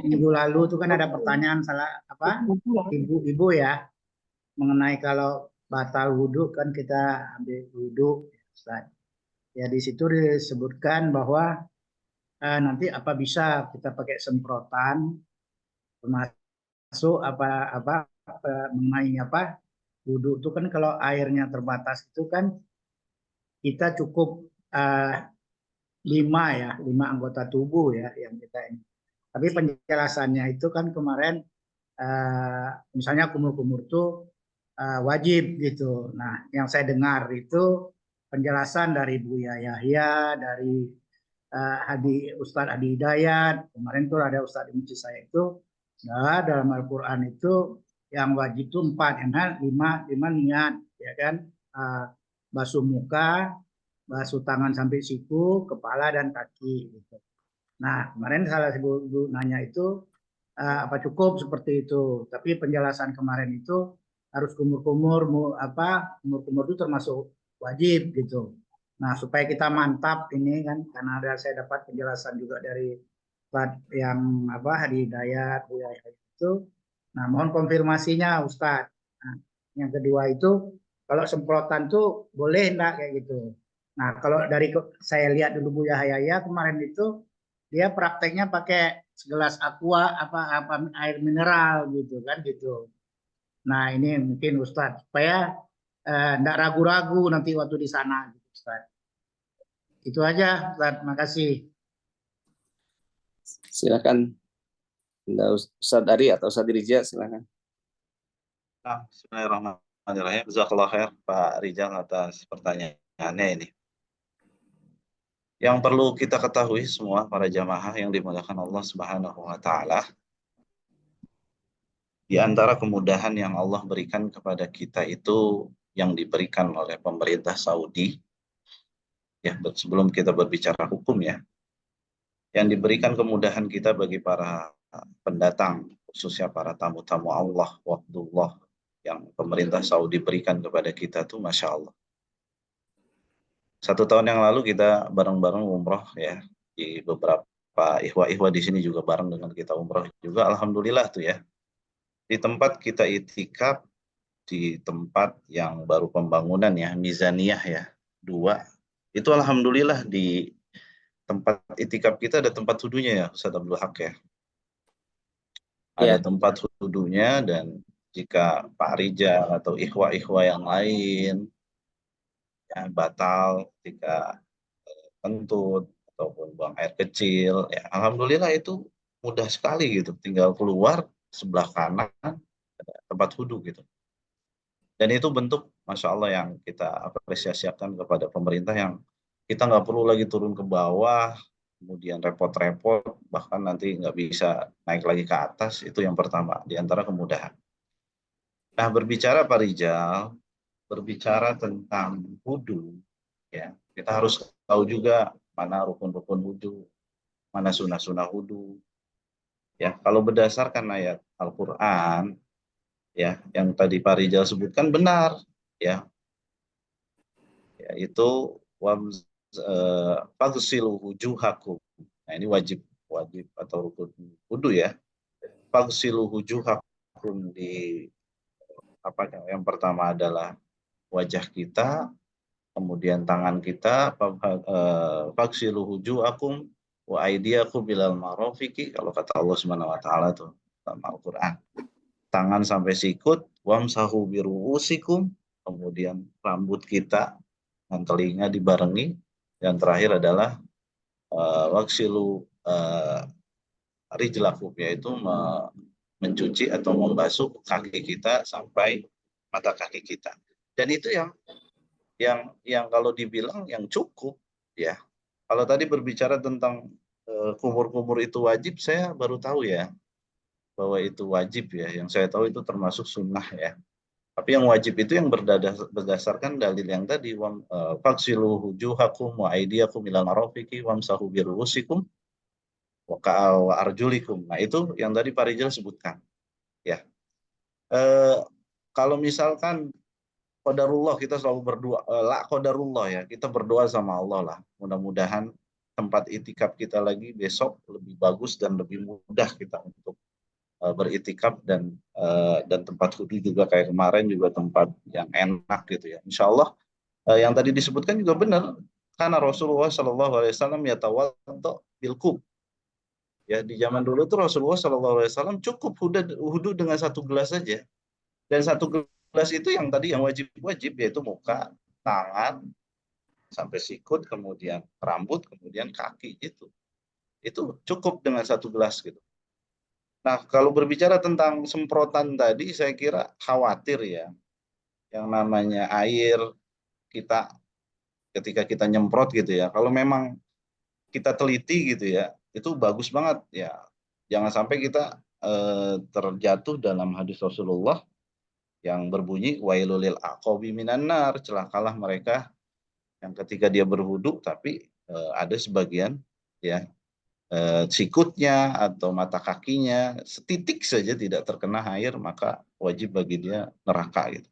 minggu lalu itu kan ada pertanyaan salah apa ibu-ibu ya mengenai kalau batal wudhu kan kita ambil wudhu, Ustaz. Ya di situ disebutkan bahwa nanti apa bisa kita pakai semprotan termasuk apa mengenai apa wudhu itu kan kalau airnya terbatas itu kan kita cukup eh, lima anggota tubuh ya yang kita ini. Tapi penjelasannya itu kan kemarin misalnya kumur-kumur itu wajib gitu. Nah, yang saya dengar itu penjelasan dari Buya Yahya, dari Ustadz Adi Hidayat, kemarin tuh ada Ustadz Imci saya itu, nah, dalam Al-Quran itu yang wajib itu empat, yang lima niat, ya kan, uh, basuh muka, basuh tangan sampai siku, kepala dan kaki. Gitu. Nah, kemarin salah satu nanya itu apa cukup seperti itu. Tapi penjelasan kemarin itu harus kumur-kumur kumur-kumur itu termasuk wajib gitu. Nah, supaya kita mantap ini kan karena saya dapat penjelasan juga dari yang Hadi Hidayat Buya itu. Nah, mohon konfirmasinya Ustadz. Nah, yang kedua itu kalau semprotan tuh boleh enggak kayak gitu. Nah, kalau dari saya lihat dulu Buya Yahya kemarin itu dia prakteknya pakai segelas aqua apa air mineral gitu kan gitu. Nah, ini mungkin Ustadz supaya enggak ragu-ragu nanti waktu di sana gitu Ustadz. Itu aja Ustadz, makasih. Silakan Ustadz Ari atau Ustadz Rija, silakan. Bismillahirrahmanirrahim. Jazakallah khair Pak Rijal atas pertanyaannya ini. Yang perlu kita ketahui semua para jamaah yang dimuliakan Allah Subhanahu wa taala, di antara kemudahan yang Allah berikan kepada kita itu yang diberikan oleh pemerintah Saudi, ya sebelum kita berbicara hukum ya, yang diberikan kemudahan kita bagi para pendatang, khususnya para tamu-tamu Allah, waqdullah, yang pemerintah Saudi berikan kepada kita tuh Masya Allah. 1 tahun yang lalu kita bareng-bareng umroh ya, di beberapa ihwa-ihwa di sini juga bareng dengan kita umroh juga, alhamdulillah tuh ya. Di tempat kita itikaf, di tempat yang baru pembangunan ya, Mizaniyah ya, 2. Itu alhamdulillah di tempat itikaf kita ada tempat wudhunya ya, Ustaz Abdul Haq ya. Ada tempat wudhunya, dan jika Pak Rijal atau ikhwa-ikhwa yang lain ya batal ketika kentut ataupun buang air kecil, ya alhamdulillah itu mudah sekali gitu, tinggal keluar sebelah kanan ada tempat wudhu gitu. Dan itu bentuk Masya Allah yang kita apresiasikan kepada pemerintah, yang kita nggak perlu lagi turun ke bawah, kemudian repot-repot, bahkan nanti nggak bisa naik lagi ke atas. Itu yang pertama, di antara kemudahan. Nah, berbicara Pak Rijal, berbicara tentang wudhu, ya kita harus tahu juga mana rukun-rukun wudhu, mana sunnah-sunnah wudhu. Ya, kalau berdasarkan ayat Al-Quran, ya yang tadi Pak Rijal sebutkan benar, ya, yaitu fagsilu wujuhakum. Nah, ini wajib atau rukun wudhu ya. Fagsilu wujuhakum, di yang pertama adalah wajah kita, kemudian tangan kita, fagsilu wujuhakum wa aydiyakum bilal marafiqi, kalau kata Allah Subhanahu wa taala tuh dalam Al-Qur'an. Tangan sampai sikut, wamsahu biruusikum, kemudian rambut kita dan telinga dibarengi, dan terakhir adalah waksilu rijlakum, yaitu mencuci atau membasuh kaki kita sampai mata kaki kita. Dan itu yang kalau dibilang yang cukup ya. Kalau tadi berbicara tentang kumur-kumur itu wajib, saya baru tahu ya bahwa itu wajib ya. Yang saya tahu itu termasuk sunnah ya. Tapi yang wajib itu yang berdasarkan dalil yang tadi, faksilu wujuhakum wa aydiyakum ilal marafiqi wamsahu biruusikum wa arjulikum. Nah, itu yang tadi Pak Rijal sebutkan. Ya. Kalau misalkan qadarullah, kita selalu berdoa, la qadarullah ya, kita berdoa sama Allah lah. Mudah-mudahan tempat itikaf kita lagi besok lebih bagus dan lebih mudah kita untuk beritikaf, dan tempat wudhu juga kayak kemarin juga tempat yang enak gitu ya. Insya Allah yang tadi disebutkan juga benar, karena Rasulullah SAW yatawaddo bil kub. Ya, di zaman dulu tuh Rasulullah SAW cukup wudhu dengan satu gelas saja, dan satu gelas itu yang tadi yang wajib-wajib, yaitu muka, tangan, sampai sikut, kemudian rambut, kemudian kaki gitu. Itu cukup dengan satu gelas gitu. Nah, kalau berbicara tentang semprotan tadi, saya kira khawatir ya, yang namanya air kita ketika kita nyemprot gitu ya, kalau memang kita teliti gitu ya, itu bagus banget ya. Jangan sampai kita terjatuh dalam hadis Rasulullah yang berbunyi wailul lil aqabi minan nar, celakalah mereka yang ketika dia berwudu tapi ada sebagian ya sikutnya atau mata kakinya setitik saja tidak terkena air, maka wajib bagi dia neraka gitu.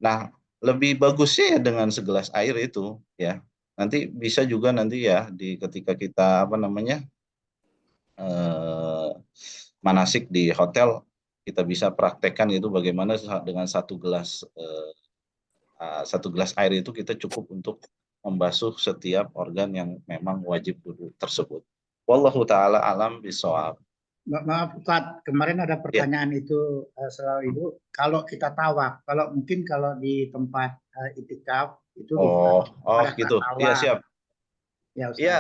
Nah, lebih bagusnya ya dengan segelas air itu ya. Nanti bisa juga nanti ya di ketika kita manasik di hotel, kita bisa praktekkan itu bagaimana dengan satu gelas air itu kita cukup untuk membasuh setiap organ yang memang wajib wudu tersebut. Wallahu taala alam bisawab. Maaf Ustaz, kemarin ada pertanyaan itu selalu Ibu, kalau kita tawaf, kalau mungkin kalau di tempat itikaf itu pada saat gitu. Iya, tawaf. siap. Ya Ustaz. Iya,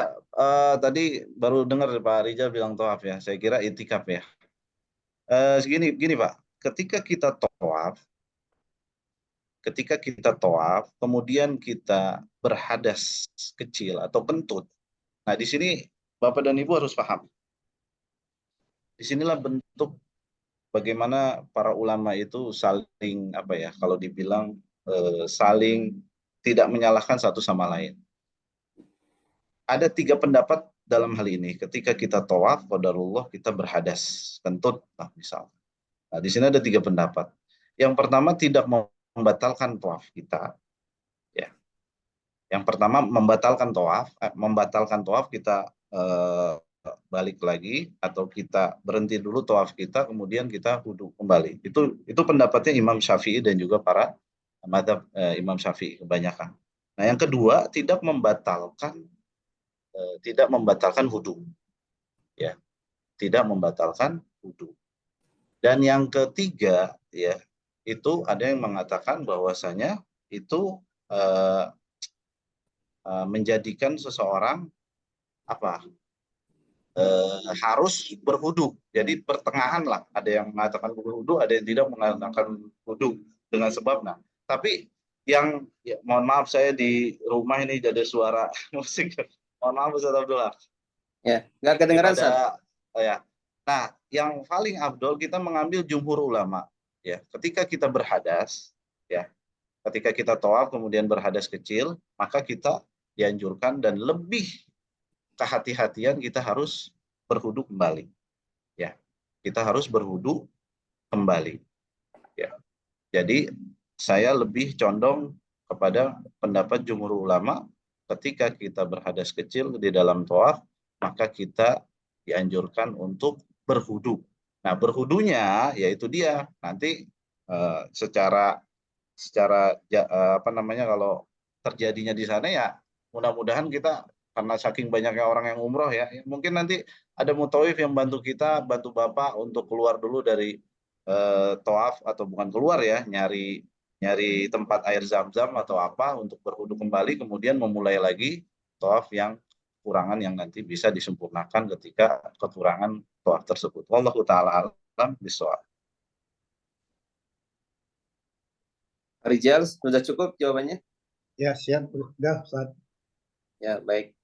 tadi baru dengar Pak Rijal bilang tawaf ya. Saya kira itikaf ya. Gini Pak, ketika kita tawaf, kemudian kita berhadas kecil atau kentut. Nah, di sini Bapak dan Ibu harus paham. Disinilah bentuk bagaimana para ulama itu saling kalau dibilang saling tidak menyalahkan satu sama lain. Ada 3 pendapat dalam hal ini. Ketika kita tawaf, qadarullah kita berhadas kentut, misal. Nah, di sini ada 3 pendapat. Yang pertama tidak membatalkan tawaf kita. Ya. Yang pertama membatalkan tawaf kita balik lagi, atau kita berhenti dulu tawaf kita, kemudian kita wudu kembali. Itu pendapatnya Imam Syafi'i dan juga para mazhab Imam Syafi'i kebanyakan. Nah, yang kedua tidak membatalkan wudu. Ya, tidak membatalkan wudu. Dan yang ketiga ya, itu ada yang mengatakan bahwasanya itu menjadikan seseorang harus berwudu. Jadi pertengahan lah, ada yang mengatakan berwudu, ada yang tidak mengatakan wudu dengan sebab. Nah, tapi yang mohon maaf, saya di rumah ini ada suara musik. Mohon maaf Ustaz Abdullah. Ya, nggak kedengeran Ustaz. Ya. Nah, yang paling afdol kita mengambil jumhur ulama ya. Ketika kita berhadas ya, ketika kita tawaf kemudian berhadas kecil, maka kita dianjurkan dan lebih kehati-hatian kita harus berwudu kembali. Ya. Kita harus berwudu kembali. Ya. Jadi saya lebih condong kepada pendapat jumhur ulama, ketika kita berhadas kecil di dalam tawaf, maka kita dianjurkan untuk berwudu. Nah, berwudunya yaitu dia nanti secara kalau terjadinya di sana ya, mudah-mudahan kita, karena saking banyaknya orang yang umroh ya, mungkin nanti ada mutawif yang bantu kita, bantu Bapak untuk keluar dulu dari tawaf, atau bukan keluar ya, nyari tempat air zam-zam atau apa untuk berwudu kembali, kemudian memulai lagi tawaf yang kekurangan yang nanti bisa disempurnakan ketika kekurangan tawaf tersebut. Wallahu taala alam bisawab. Rijal, sudah cukup jawabannya? Ya, siap. Sudah Ustaz. Ya, baik.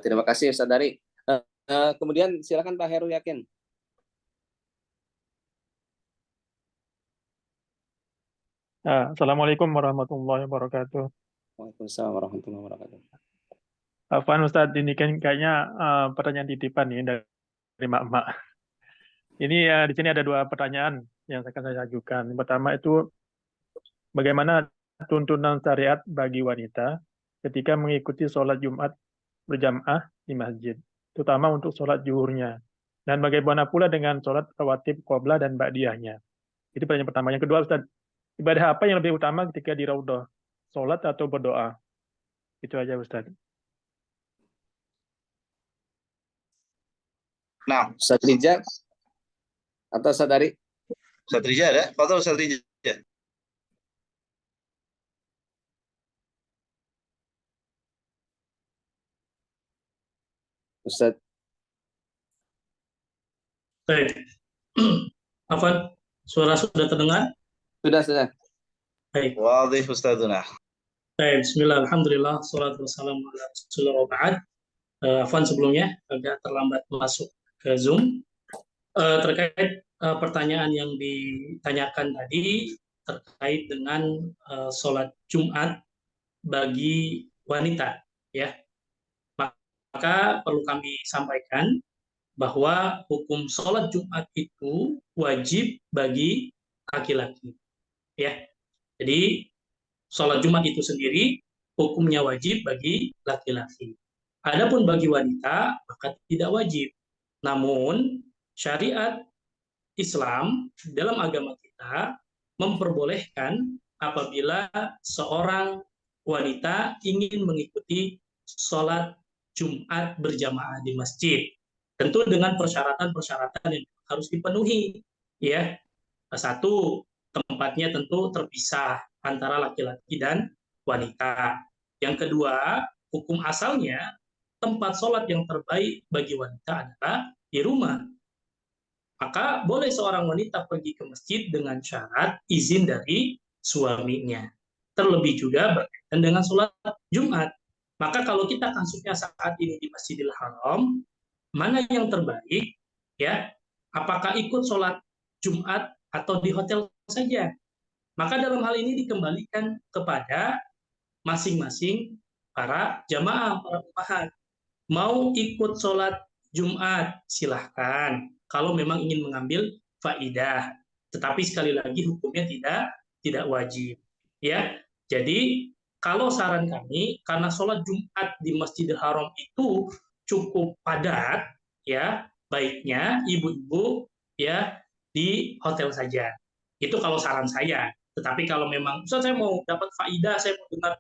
Terima kasih Ustaz Dari. Kemudian silakan Pak Heru Yakin. Assalamualaikum warahmatullahi wabarakatuh. Waalaikumsalam warahmatullahi wabarakatuh. Afwan Ustadz, ini kan kayaknya pertanyaan titipan nih dari mak-mak. Ini di sini ada 2 pertanyaan yang akan saya ajukan. Yang pertama itu, bagaimana tuntunan syariat bagi wanita ketika mengikuti sholat Jumat berjamaah di masjid, terutama untuk sholat zuhurnya. Dan bagaimana pula dengan sholat rawatib qoblah dan ba'diyahnya? Itu pertanyaan pertama. Yang kedua, Ustaz, ibadah apa yang lebih utama ketika di raudhah? Sholat atau berdoa? Itu aja, Ustaz. Nah, Ustaz Rija atau Ustaz Dari? Ustaz Rija ada? Fadhal Ustaz Rija. Ustaz. Baik. Afwan, suara sudah terdengar? Sudah. Baik. Wadih Ustazuna. Baik, bismillah, alhamdulillah, salatu wassalamu ala rasulillah wa ba'd. Afwan sebelumnya, agak terlambat masuk ke Zoom. Terkait pertanyaan yang ditanyakan tadi, terkait dengan sholat Jumat bagi wanita, ya. Maka perlu kami sampaikan bahwa hukum sholat Jumat itu wajib bagi laki-laki, ya. Jadi sholat Jumat itu sendiri hukumnya wajib bagi laki-laki. Adapun bagi wanita maka tidak wajib. Namun syariat Islam dalam agama kita memperbolehkan apabila seorang wanita ingin mengikuti sholat Jumat berjamaah di masjid. Tentu dengan persyaratan-persyaratan yang harus dipenuhi. Ya, satu, tempatnya tentu terpisah antara laki-laki dan wanita. Yang kedua, hukum asalnya tempat sholat yang terbaik bagi wanita adalah di rumah. Maka boleh seorang wanita pergi ke masjid dengan syarat izin dari suaminya. Terlebih juga berkaitan dengan sholat Jumat. Maka kalau kita kasusnya saat ini di Masjidil Haram, mana yang terbaik? Ya, apakah ikut sholat Jumat atau di hotel saja? Maka dalam hal ini dikembalikan kepada masing-masing para jamaah, para umahat. Mau ikut sholat Jumat, silahkan. Kalau memang ingin mengambil faidah. Tetapi sekali lagi hukumnya tidak wajib. Ya, jadi kalau saran kami, karena sholat Jumat di Masjidil Haram itu cukup padat, ya, baiknya ibu-ibu ya di hotel saja. Itu kalau saran saya. Tetapi kalau memang, Ustaz, saya mau dapat faidah, saya mau dengar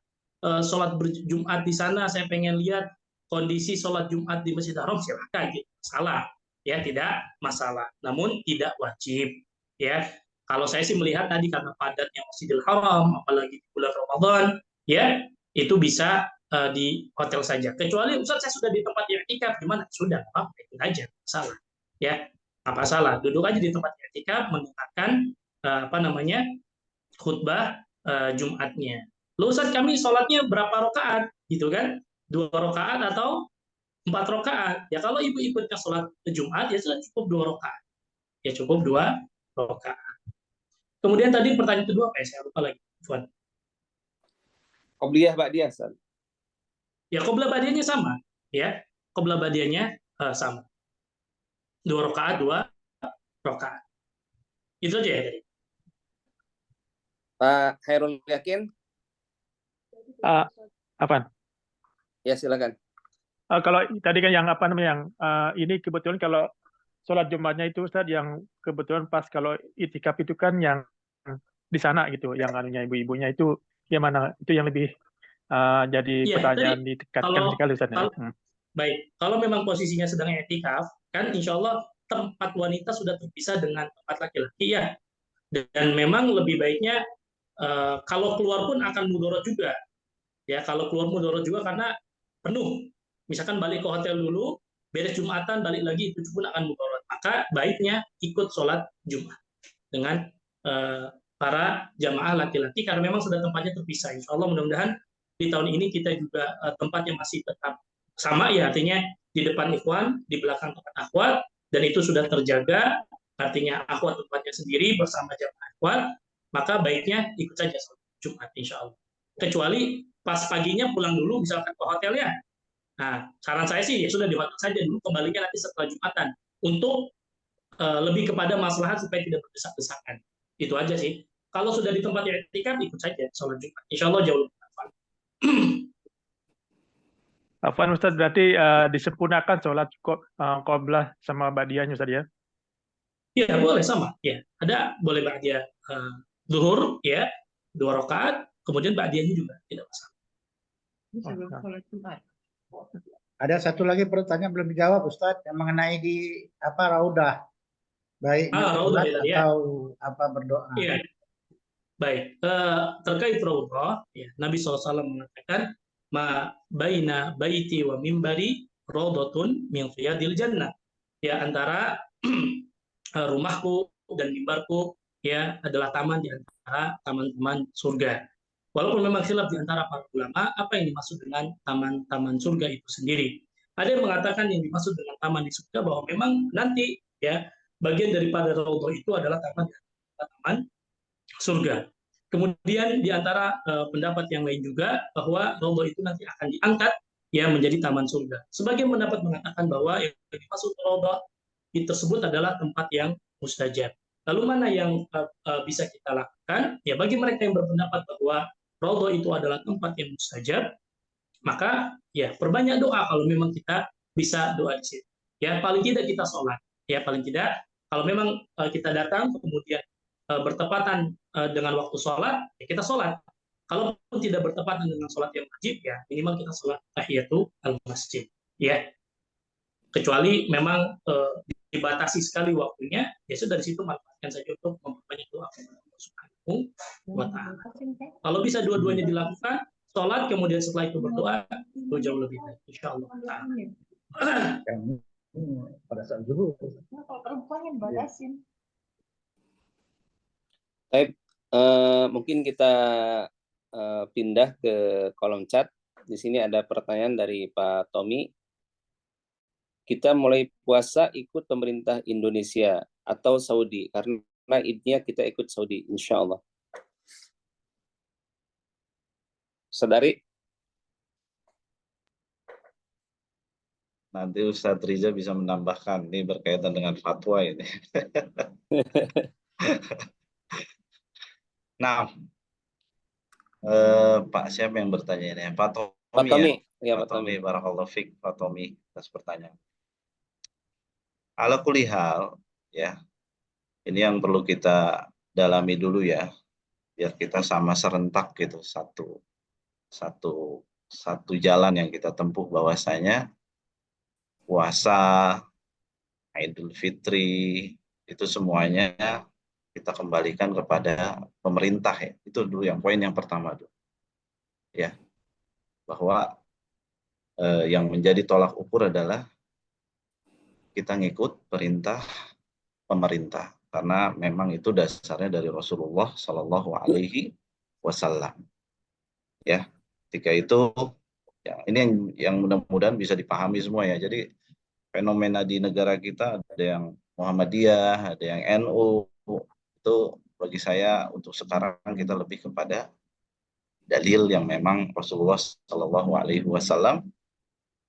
sholat berjumat di sana, saya pengen lihat kondisi sholat Jumat di Masjidil Haram, silahkan, gitu. Salah, ya, tidak masalah. Namun tidak wajib, ya. Kalau saya sih melihat tadi karena padatnya Masjidil Haram, apalagi di bulan Ramadan, ya, itu bisa di hotel saja. Kecuali Ustaz, saya sudah di tempat i'tikaf, gimana? Sudah, apa itu aja, salah, ya, apa salah? Duduk aja di tempat i'tikaf, mendengarkan khutbah Jumatnya. Loh Ustaz, kami sholatnya berapa rakaat, gitu kan? 2 rakaat atau 4 rakaat. Ya kalau ibu ikutnya sholat Jumat, ya sudah cukup 2 rakaat. Ya cukup 2 rakaat. Kemudian tadi pertanyaan kedua apa ya? Saya lupa lagi. Fuad. Qobliyah ba'diyah, Ustaz. Ya qoblah ba'diyahnya sama, ya. Qoblah ba'diyahnya sama. 2 rakaat, 2 rakaat. Itu aja ya tadi. Pak Khairul Yakin? Apa? Ya, silakan. Kalau tadi kan yang ini kebetulan kalau sholat Jumatnya itu Ustaz yang kebetulan pas kalau itikaf itu kan yang di sana gitu, yang anunya ibu-ibunya itu gimana? Itu yang lebih jadi Ya, pertanyaan tadi ditekatkan sekali Ustaz. Baik, kalau memang posisinya sedang i'tikaf, kan insya Allah tempat wanita sudah terpisah dengan tempat laki-laki, ya. Dan memang lebih baiknya kalau keluar pun akan mudorot juga, ya. Kalau keluar mudorot juga karena penuh. Misalkan balik ke hotel dulu, beres Jumatan, balik lagi, itu pun akan mudorot. Maka baiknya ikut sholat Jumat dengan para jamaah laki-laki karena memang sudah tempatnya terpisah. Insya Allah mudah-mudahan di tahun ini kita juga tempatnya masih tetap sama, ya, artinya di depan ikhwan, di belakang tempat akhwat, dan itu sudah terjaga, artinya akhwat tempatnya sendiri bersama jamaah akhwat, maka baiknya ikut saja sholat Jumat insya Allah. Kecuali pas paginya pulang dulu misalkan ke hotelnya. Nah, saran saya sih ya sudah di hotel saja dulu, kembalinya nanti setelah Jumatan untuk lebih kepada maslahat supaya tidak berdesak-desakan. Itu aja sih. Kalau sudah di tempat yang i'tikaf ikut saja sholat Jumat. Insya Allah jauh lebih manfaat. Afwan Ustaz, berarti disempurnakan sholat qoblah sama ba'diyahnya Ustaz ya? Ya, boleh sama. Ya, ada boleh ba'diyah zuhur ya, 2 rakaat, kemudian ba'diyahnya juga tidak masalah. Ada satu lagi pertanyaan belum dijawab Ustadz yang mengenai di apa raudah, baiknya Raudhah sholat ya. atau apa berdoa. Iya, baik. Terkait raudhah, ya, Nabi SAW mengatakan, ma baina baiti wa mimbari raudhatun min riyadil jannah. Ya, antara rumahku dan mimbarku ya adalah taman di antara taman-taman surga. Walaupun memang khilaf di antara para ulama apa yang dimaksud dengan taman-taman surga itu sendiri. Ada yang mengatakan yang dimaksud dengan taman di surga bahwa memang nanti ya bagian daripada raudhah itu adalah taman surga. Kemudian di antara pendapat yang lain juga bahwa raudhah itu nanti akan diangkat ya menjadi taman surga. Sebagian pendapat mengatakan bahwa yang dimaksud raudhah tersebut adalah tempat yang mustajab. Lalu mana yang bisa kita lakukan? Ya bagi mereka yang berpendapat bahwa raudhah itu adalah tempat yang mustajab, maka ya perbanyak doa kalau memang kita bisa doa di situ. Ya paling tidak kita sholat. Ya paling tidak kalau memang kita datang kemudian bertepatan dengan waktu sholat, ya kita sholat. Kalaupun tidak bertepatan dengan sholat yang wajib, ya minimal kita sholat tahiyatul al-masjid. Ya, kecuali memang dibatasi sekali waktunya, ya sudah di situ manfaatkan saja untuk memperbanyak doa kepada Allah Subhanahu wa Ta'ala. Kalau bisa dua-duanya dilakukan, sholat kemudian setelah itu berdoa, itu jauh lebih baik, insya Allah. Pada saat dulu. Kalau perempuan yang batasin. Baik, mungkin kita pindah ke kolom chat. Di sini ada pertanyaan dari Pak Tommy. Kita mulai puasa ikut pemerintah Indonesia atau Saudi karena idnya kita ikut Saudi, insya Allah. Saudari. Nanti Ustadz Riza bisa menambahkan, ini berkaitan dengan fatwa ini. Nah, Pak siapa yang bertanya ini? Pak Tommy, Pak Tommy. Ya, Pak Tommy, barakallahu fiik, Pak Tommy atas pertanyaan. Ala kulli hal, ya, ini yang perlu kita dalami dulu ya, biar kita sama serentak gitu, satu jalan yang kita tempuh bahwasanya puasa, Idul Fitri, itu semuanya kita kembalikan kepada pemerintah ya. Itu dulu yang poin yang pertama dulu. Ya. Bahwa yang menjadi tolak ukur adalah kita ngikut perintah pemerintah karena memang itu dasarnya dari Rasulullah Shallallahu Alaihi Wasallam. Ya, ketika itu ya, ini yang mudah-mudahan bisa dipahami semua ya. Jadi fenomena di negara kita ada yang Muhammadiyah, ada yang NU, itu bagi saya untuk sekarang kita lebih kepada dalil yang memang Rasulullah Shallallahu Alaihi Wasallam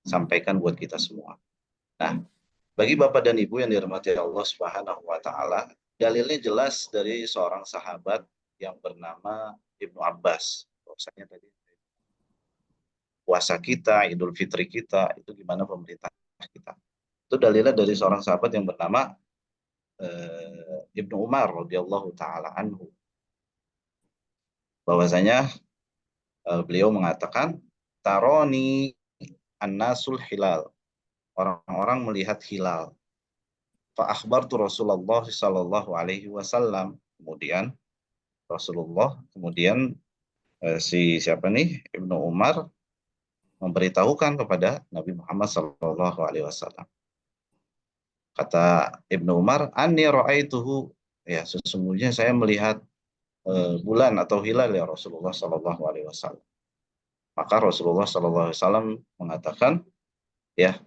sampaikan buat kita semua. Nah, bagi Bapak dan Ibu yang dirahmati Allah Subhanahu wa Ta'ala, dalilnya jelas dari seorang sahabat yang bernama Ibnu Abbas. Bahwasanya tadi puasa kita, Idul Fitri kita, itu gimana pemerintah kita. Itu dalilnya dari seorang sahabat yang bernama Ibnu Umar radhiyallahu ta'ala anhu. Bahwasanya beliau mengatakan, taroni an-nasul hilal. Orang-orang melihat hilal. Fa akhbartu Rasulullah sallallahu alaihi wasallam. Kemudian Rasulullah, kemudian siapa nih? Ibnu Umar memberitahukan kepada Nabi Muhammad sallallahu alaihi wasallam. Kata Ibnu Umar, anni ra'aituhu, ya sesungguhnya saya melihat bulan atau hilal ya Rasulullah sallallahu alaihi wasallam. Maka Rasulullah sallallahu alaihi wasallam mengatakan, ya,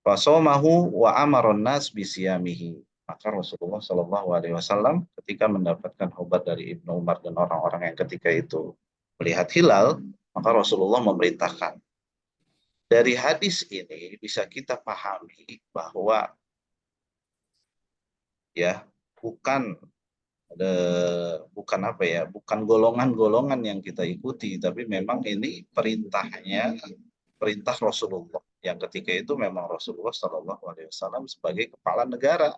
fasomahu wa amaron nas bisiyamihi. Maka Rasulullah Shallallahu Alaihi Wasallam ketika mendapatkan obat dari Ibnu Umar dan orang-orang yang ketika itu melihat hilal, maka Rasulullah memerintahkan. Dari hadis ini bisa kita pahami bahwa ya bukan apa ya, bukan golongan-golongan yang kita ikuti, tapi memang ini perintahnya perintah Rasulullah. Yang ketika itu memang Rasulullah SAW sebagai kepala negara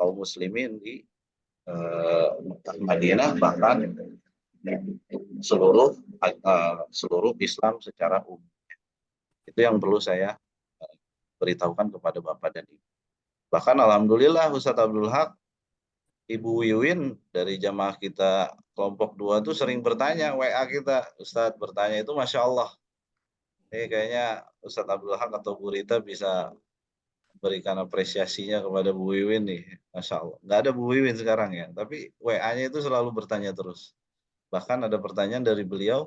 kaum muslimin di Madinah, bahkan seluruh Islam secara umum. Itu yang perlu saya beritahukan kepada Bapak dan Ibu. Bahkan alhamdulillah Ustadz Abdul Haq, Ibu Wiwin dari jamaah kita kelompok 2 tuh sering bertanya WA kita, Ustadz bertanya itu Masya Allah. Ini kayaknya Ustadz Abdul Haq atau Bu Rita bisa berikan apresiasinya kepada Bu Wiwin nih, Masya Allah. Nggak ada Bu Wiwin sekarang ya, tapi WA-nya itu selalu bertanya terus. Bahkan ada pertanyaan dari beliau,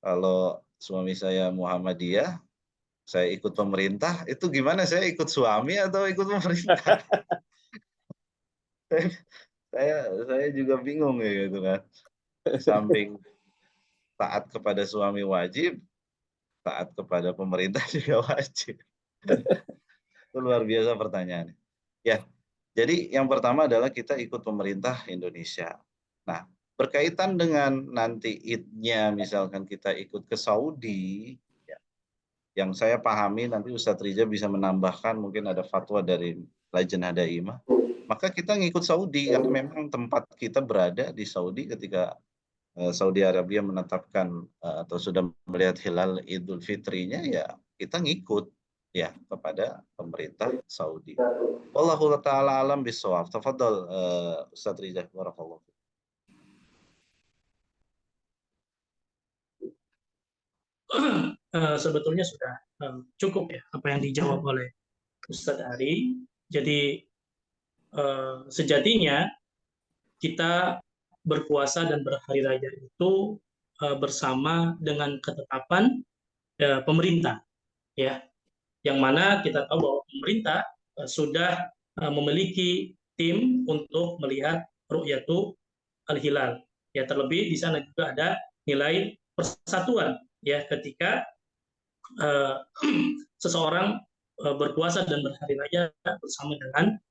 kalau suami saya Muhammadiyah, saya ikut pemerintah, itu gimana, saya ikut suami atau ikut pemerintah? saya juga bingung ya gitu kan. Samping taat kepada suami wajib, taat kepada pemerintah juga wajib. Itu luar biasa pertanyaannya. Ya, jadi yang pertama adalah kita ikut pemerintah Indonesia. Nah, berkaitan dengan nanti Id-nya, misalkan kita ikut ke Saudi, ya, yang saya pahami nanti Ustadz Riza bisa menambahkan, mungkin ada fatwa dari Lajnah Daimah, maka kita ngikut Saudi karena memang tempat kita berada di Saudi ketika Saudi Arabia menetapkan atau sudah melihat hilal Idul Fitrinya, ya kita ngikut ya kepada pemerintah Saudi. Wallahu taala alam bisawab. Tafadhal Ustaz Riza, barakallahu. Sebetulnya sudah cukup ya apa yang dijawab oleh Ustadz Ari. Jadi sejatinya kita berpuasa dan berhari raya itu bersama dengan ketetapan pemerintah, ya, yang mana kita tahu bahwa pemerintah sudah memiliki tim untuk melihat ru'yatu al-hilal. Ya, terlebih di sana juga ada nilai persatuan, ya, ketika seseorang berpuasa dan berhari raya bersama dengan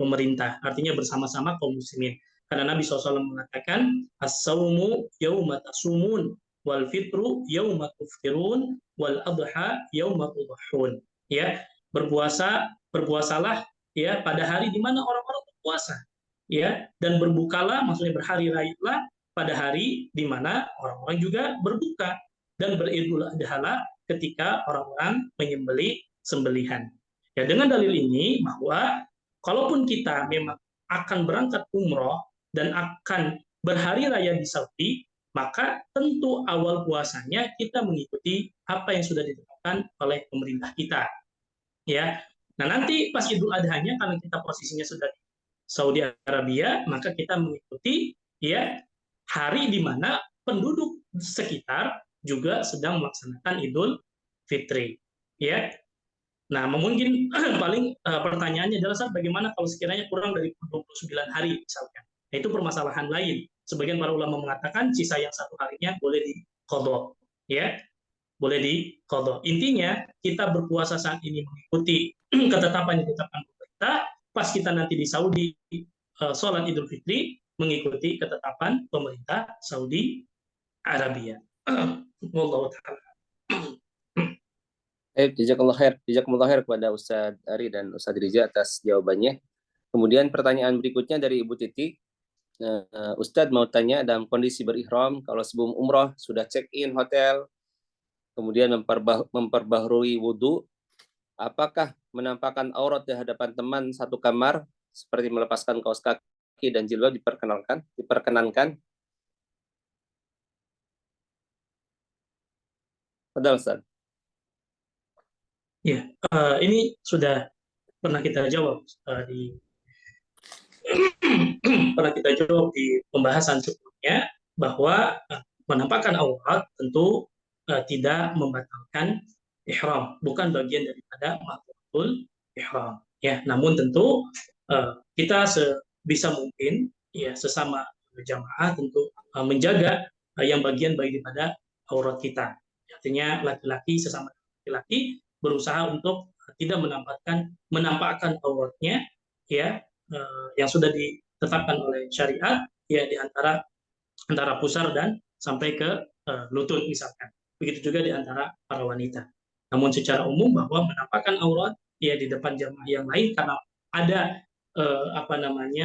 pemerintah, artinya bersama-sama kaum muslimin. Karena Nabi SAW mengatakan, as-sawmu yawma tasumun, wal fitru yawma tuftirun, wal adha yawma tudhahun. Ya, berpuasalah ya pada hari di mana orang-orang berpuasa, ya, dan berbukalah, maksudnya berhari rayalah pada hari di mana orang-orang juga berbuka, dan beridul adha ketika orang-orang menyembelih sembelihan. Ya, dengan dalil ini bahwa kalaupun kita memang akan berangkat umroh dan akan berhari raya di Saudi, maka tentu awal puasanya kita mengikuti apa yang sudah ditetapkan oleh pemerintah kita. Ya, nah nanti pas Idul Adhanya, karena kita posisinya sudah di Saudi Arabia, maka kita mengikuti ya hari di mana penduduk sekitar juga sedang melaksanakan Idul Fitri. Ya, nah, mungkin paling pertanyaannya adalah bagaimana kalau sekiranya kurang dari 29 hari misalkan. Nah, itu permasalahan lain. Sebagian para ulama mengatakan sisa yang 1 harinya boleh diqadha, ya. Boleh diqadha. Intinya kita berpuasa saat ini mengikuti ketetapan yang ditetapkan pemerintah, pas kita nanti di Saudi sholat Idul Fitri mengikuti ketetapan pemerintah Saudi Arabia. Wallahu ta'ala. Jazakallah khair kepada Ustadz Ari dan Ustadz Riza atas jawabannya. Kemudian pertanyaan berikutnya dari Ibu Titi. Ustadz mau tanya, dalam kondisi berihram, kalau sebelum umroh sudah check-in hotel, kemudian memperbaharui wudhu, apakah menampakkan aurat di hadapan teman satu kamar, seperti melepaskan kaos kaki dan jilbab diperkenankan? Padahal Ustadz. Ya, ini sudah pernah kita jawab di pembahasan sebelumnya, bahwa menampakkan aurat tentu tidak membatalkan ihram, bukan bagian daripada makruhul ihram. Ya, namun tentu kita sebisa mungkin ya sesama jamaah tentu menjaga yang bagian baik daripada aurat kita. Artinya laki-laki sesama laki-laki berusaha untuk tidak menampakkan auratnya, ya, yang sudah ditetapkan oleh syariat, ya, di antara pusar dan sampai ke lutut misalkan. begitu juga di antara para wanita. Namun secara umum bahwa menampakkan aurat ya di depan jamaah yang lain karena ada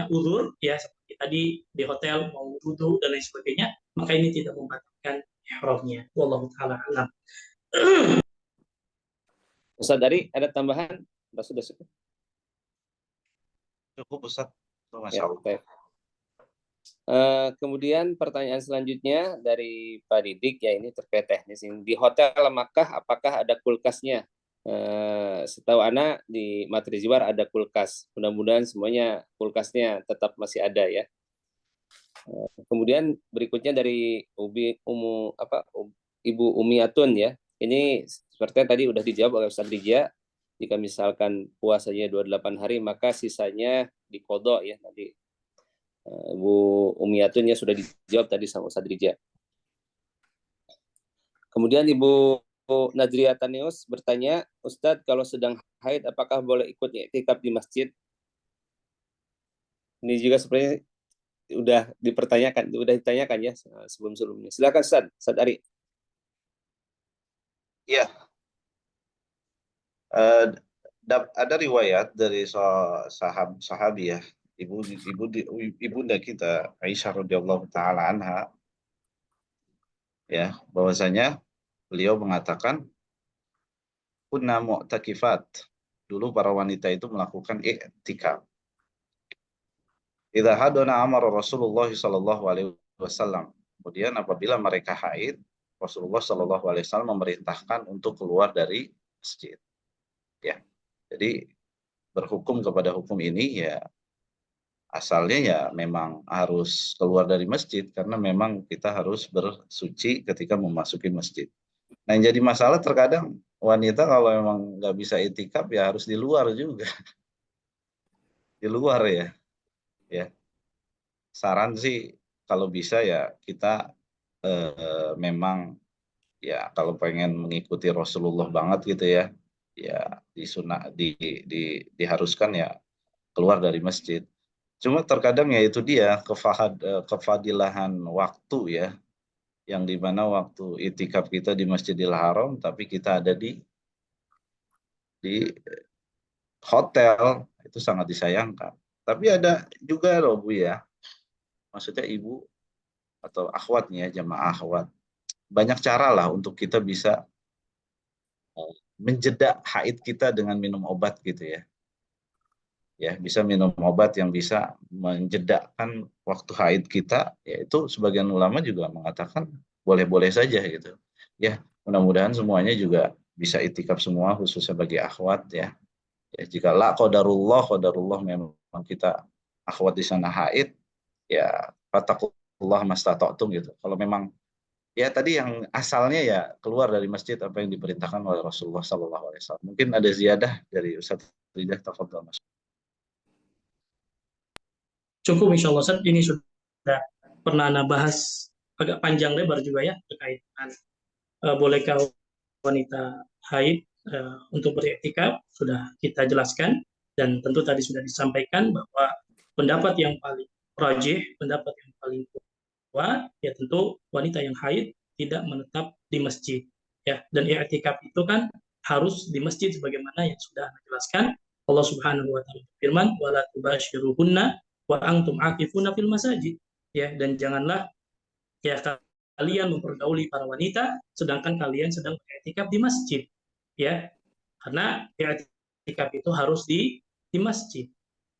uzur ya seperti tadi di hotel mau wudhu dan lain sebagainya, maka ini tidak membatalkan ihramnya. Wallahu taala alam. Ustaz Ari, ada tambahan? Sudah cukup. Cukup Ustaz. Masya Ya, Allah. baik. Kemudian pertanyaan selanjutnya dari Pak Didik, ya ini terkait teknis ini. Di hotel Makkah apakah ada kulkasnya? Setahu Ana di Matri Jiwar ada kulkas. Mudah-mudahan semuanya kulkasnya tetap masih ada ya. Kemudian berikutnya dari Ibu Umiatun ya. Ini sepertinya tadi udah dijawab oleh Ustaz Rija. Jika misalkan puasanya 28 hari maka sisanya diqodho ya nanti. Ibu Umiatun ya sudah dijawab tadi sama Ustaz Rija. Kemudian Ibu Nadria Tanius bertanya, Ustadz kalau sedang haid apakah boleh ikut i'tikaf di masjid? Ini juga sebenarnya udah ditanyakan ya sebelum-sebelumnya. Silakan Ustadz Ari. Iya. Ada riwayat dari sahabi ya, ibunda kita Aisyah radhiyallahu taala anha ya, bahwasanya beliau mengatakan kunna mu'takifat. Dulu para wanita itu melakukan i'tikaf. Idza hadana amara Rasulullah sallallahu alaihi wasallam. Kemudian apabila mereka haid, Rasulullah sallallahu alaihi wasallam memerintahkan untuk keluar dari masjid. Ya. Jadi berhukum kepada hukum ini ya asalnya ya memang harus keluar dari masjid karena memang kita harus bersuci ketika memasuki masjid. Nah yang jadi masalah terkadang wanita kalau memang nggak bisa i'tikaf ya harus di luar juga. Di luar ya. Saran sih kalau bisa ya kita memang ya kalau pengen mengikuti Rasulullah banget gitu ya diharuskan ya keluar dari masjid. Cuma terkadang ya itu dia kefadilahan waktu ya, yang dimana waktu i'tikaf kita di Masjidil Haram tapi kita ada di hotel, itu sangat disayangkan. Tapi ada juga loh Bu ya, maksudnya ibu atau akhwatnya jamaah akhwat, banyak cara lah untuk kita bisa menjeda haid kita dengan minum obat gitu ya. Ya, bisa minum obat yang bisa menjedakkan waktu haid kita, yaitu sebagian ulama juga mengatakan boleh-boleh saja gitu. Ya, mudah-mudahan semuanya juga bisa i'tikaf semua khususnya bagi akhwat ya. Ya jika la qadarullah memang kita akhwat di sana haid, ya fattaqullah mastata'tum gitu. Kalau memang ya tadi yang asalnya ya keluar dari masjid apa yang diperintahkan oleh Rasulullah SAW. Mungkin ada ziyadah dari Ustaz Ridha, tafadhol Mas. Cukup insya Allah Ustaz, ini sudah pernah Anda bahas agak panjang lebar juga ya terkait dengan bolehkah wanita haid untuk beriktikaf, sudah kita jelaskan dan tentu tadi sudah disampaikan bahwa pendapat yang paling rajih, pendapat yang paling kuat ya tentu wanita yang haid tidak menetap di masjid ya, dan i'tikaf itu kan harus di masjid sebagaimana yang sudah Anda jelaskan. Allah Subhanahu wa taala berfirman wala tubashiruhunna wa antum aqifuna fil masajid ya, dan janganlah ya kalian mempergauli para wanita sedangkan kalian sedang beriktikaf di masjid ya, karena i'tikaf itu harus di masjid.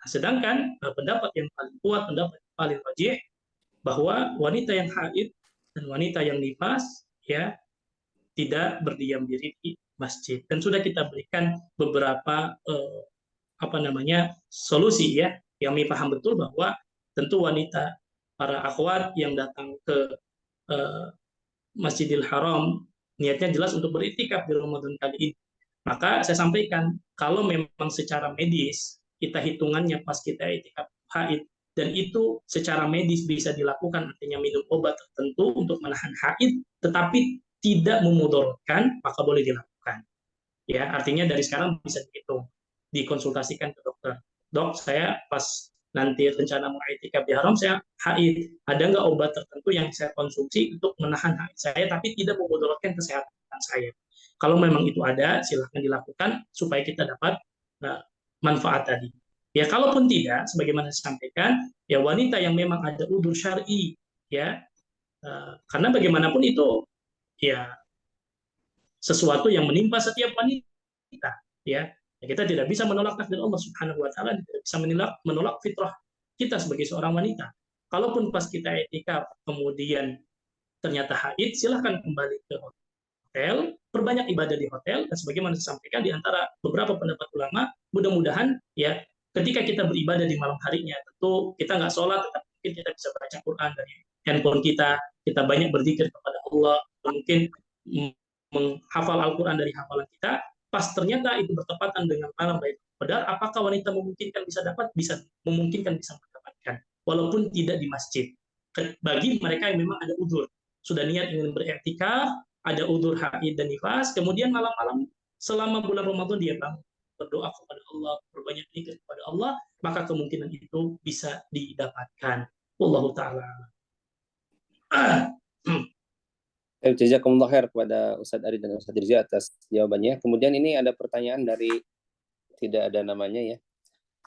Nah, sedangkan pendapat yang paling kuat, pendapat yang paling rajih bahwa wanita yang haid dan wanita yang nifas ya tidak berdiam diri di masjid, dan sudah kita berikan beberapa solusi ya, yang kami paham betul bahwa tentu wanita para akhwat yang datang ke Masjidil Haram niatnya jelas untuk beriktikaf di Ramadan kali ini, maka saya sampaikan kalau memang secara medis kita hitungannya pas kita iktikaf haid dan itu secara medis bisa dilakukan, artinya minum obat tertentu untuk menahan haid tetapi tidak memudaratkan, maka boleh dilakukan ya, artinya dari sekarang bisa dihitung, dikonsultasikan ke dokter. Dok, saya pas nanti rencana mau i'tikaf di haram, saya haid. Ada nggak obat tertentu yang saya konsumsi untuk menahan haid saya, tapi tidak memudaratkan kesehatan saya? Kalau memang itu ada, silahkan dilakukan supaya kita dapat manfaat tadi. Ya, kalaupun tidak, sebagaimana saya sampaikan, ya wanita yang memang ada udzur syar'i, ya, karena bagaimanapun itu ya sesuatu yang menimpa setiap wanita, ya. Kita tidak bisa menolak takdir Allah Subhanahu wa taala, tidak bisa menolak fitrah kita sebagai seorang wanita. Kalaupun pas kita i'tikaf kemudian ternyata haid, silahkan kembali ke hotel, perbanyak ibadah di hotel, dan sebagaimana disampaikan di antara beberapa pendapat ulama, mudah-mudahan ya ketika kita beribadah di malam harinya, tentu kita nggak sholat, tetapi mungkin kita bisa baca Quran dari handphone kita banyak berzikir kepada Allah, mungkin menghafal Al-Quran dari hafalan kita, pas ternyata itu bertepatan dengan malam Lailatul Qadar, apakah wanita memungkinkan bisa dapat? Bisa memungkinkan bisa mendapatkan, walaupun tidak di masjid. Bagi mereka yang memang ada udzur, sudah niat ingin beriktikaf, ada udzur haid dan nifas, kemudian malam-malam selama bulan Ramadan dia bangun berdoa kepada Allah, berbanyak zikir kepada Allah, maka kemungkinan itu bisa didapatkan. Wallahu taala. Jazakumullah khair kepada Ustadz Ari dan Ustadz Rizya atas jawabannya. Kemudian ini ada pertanyaan dari tidak ada namanya ya.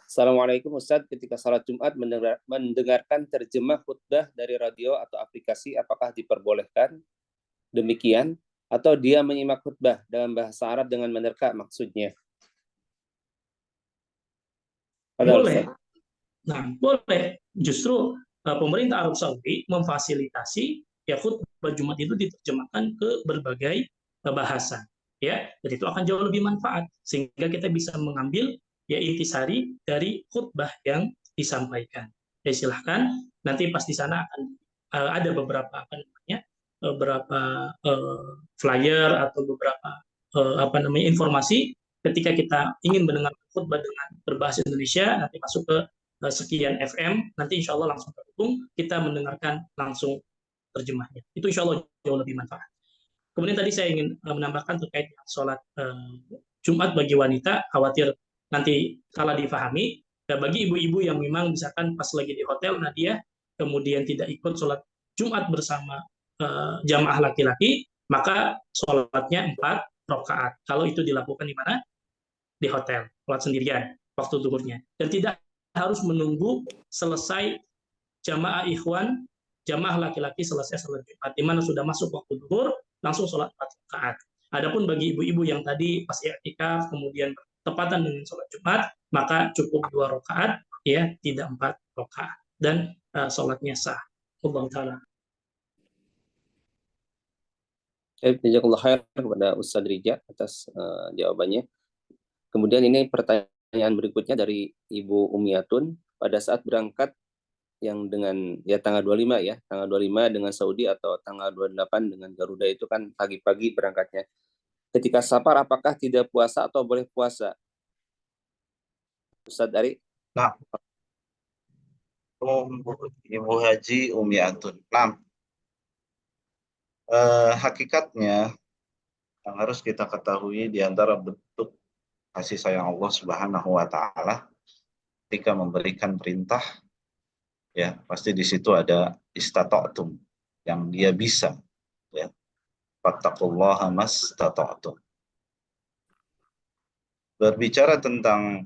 Assalamualaikum Ustadz, ketika salat Jumat mendengarkan terjemah khutbah dari radio atau aplikasi, apakah diperbolehkan demikian? Atau dia menyimak khutbah dalam bahasa Arab dengan menerka maksudnya? Boleh. Nah, boleh. Justru pemerintah Arab Saudi memfasilitasi ya khutbah Jumat itu diterjemahkan ke berbagai bahasa, ya, dan itu akan jauh lebih manfaat sehingga kita bisa mengambil ya intisari dari khutbah yang disampaikan. Ya silahkan, nanti pas di sana akan ada beberapa beberapa flyer atau beberapa informasi ketika kita ingin mendengar khutbah dengan berbahasa Indonesia, nanti masuk ke sekian FM, nanti insya Allah langsung terhubung, kita mendengarkan langsung terjemahnya. Itu insya Allah jauh lebih manfaat. Kemudian tadi saya ingin menambahkan terkait dengan sholat Jumat bagi wanita, khawatir nanti salah difahami. Dan bagi ibu-ibu yang memang misalkan pas lagi di hotel, Nadia, kemudian tidak ikut sholat Jumat bersama jamaah laki-laki, maka sholatnya 4 rakaat. Kalau itu dilakukan di mana? Di hotel, sholat sendirian, waktu zuhurnya. Dan tidak harus menunggu selesai jamaah ikhwan, jamaah laki-laki selesai sholat Jumat, di mana sudah masuk waktu zuhur, langsung sholat 4 rakaat. Adapun bagi ibu-ibu yang tadi pas i'tikaf kemudian tepatan dengan sholat Jumat, maka cukup 2 rakaat, ya, tidak 4 rakaat, dan sholatnya sah. Allah Ta'ala. Jazakallah khair kepada Ustadz Rizya atas jawabannya. Kemudian ini pertanyaan berikutnya dari Ibu Umiatun, pada saat berangkat yang dengan ya tanggal 25 ya, tanggal 25 dengan Saudi atau tanggal 28 dengan Garuda itu kan pagi-pagi berangkatnya. Ketika safar apakah tidak puasa atau boleh puasa? Ustadz Ari? Nah, Ibu Haji Umiatun. Nah, hakikatnya yang harus kita ketahui di antara bentuk kasih sayang Allah Subhanahu wa taala ketika memberikan perintah, ya pasti di situ ada istata'tum, yang dia bisa, ya. Fattaqullaha mastata'tum. Berbicara tentang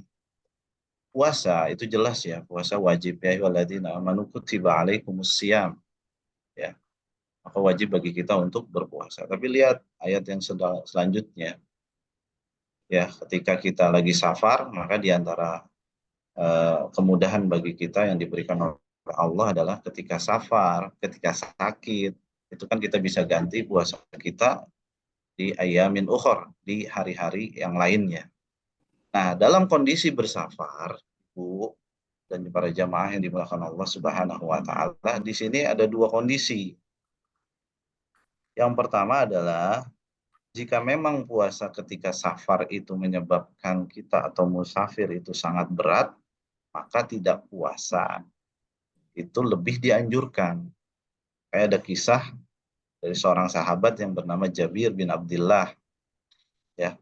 puasa itu jelas ya, puasa wajib, ya ayyuhalladzina amanu kutiba alaikumusiyam, ya. Maka wajib bagi kita untuk berpuasa. Tapi lihat ayat yang selanjutnya. Ya, ketika kita lagi safar, maka di antara kemudahan bagi kita yang diberikan oleh Allah adalah ketika safar, ketika sakit, itu kan kita bisa ganti puasa kita di ayamin ukhor, di hari-hari yang lainnya. Nah, dalam kondisi bersafar, Ibu dan para jamaah yang dimuliakan Allah Subhanahu wa taala, di sini ada 2 kondisi. Yang pertama adalah jika memang puasa ketika safar itu menyebabkan kita atau musafir itu sangat berat, maka tidak puasa itu lebih dianjurkan. Kayak ada kisah dari seorang sahabat yang bernama Jabir bin Abdullah, ya,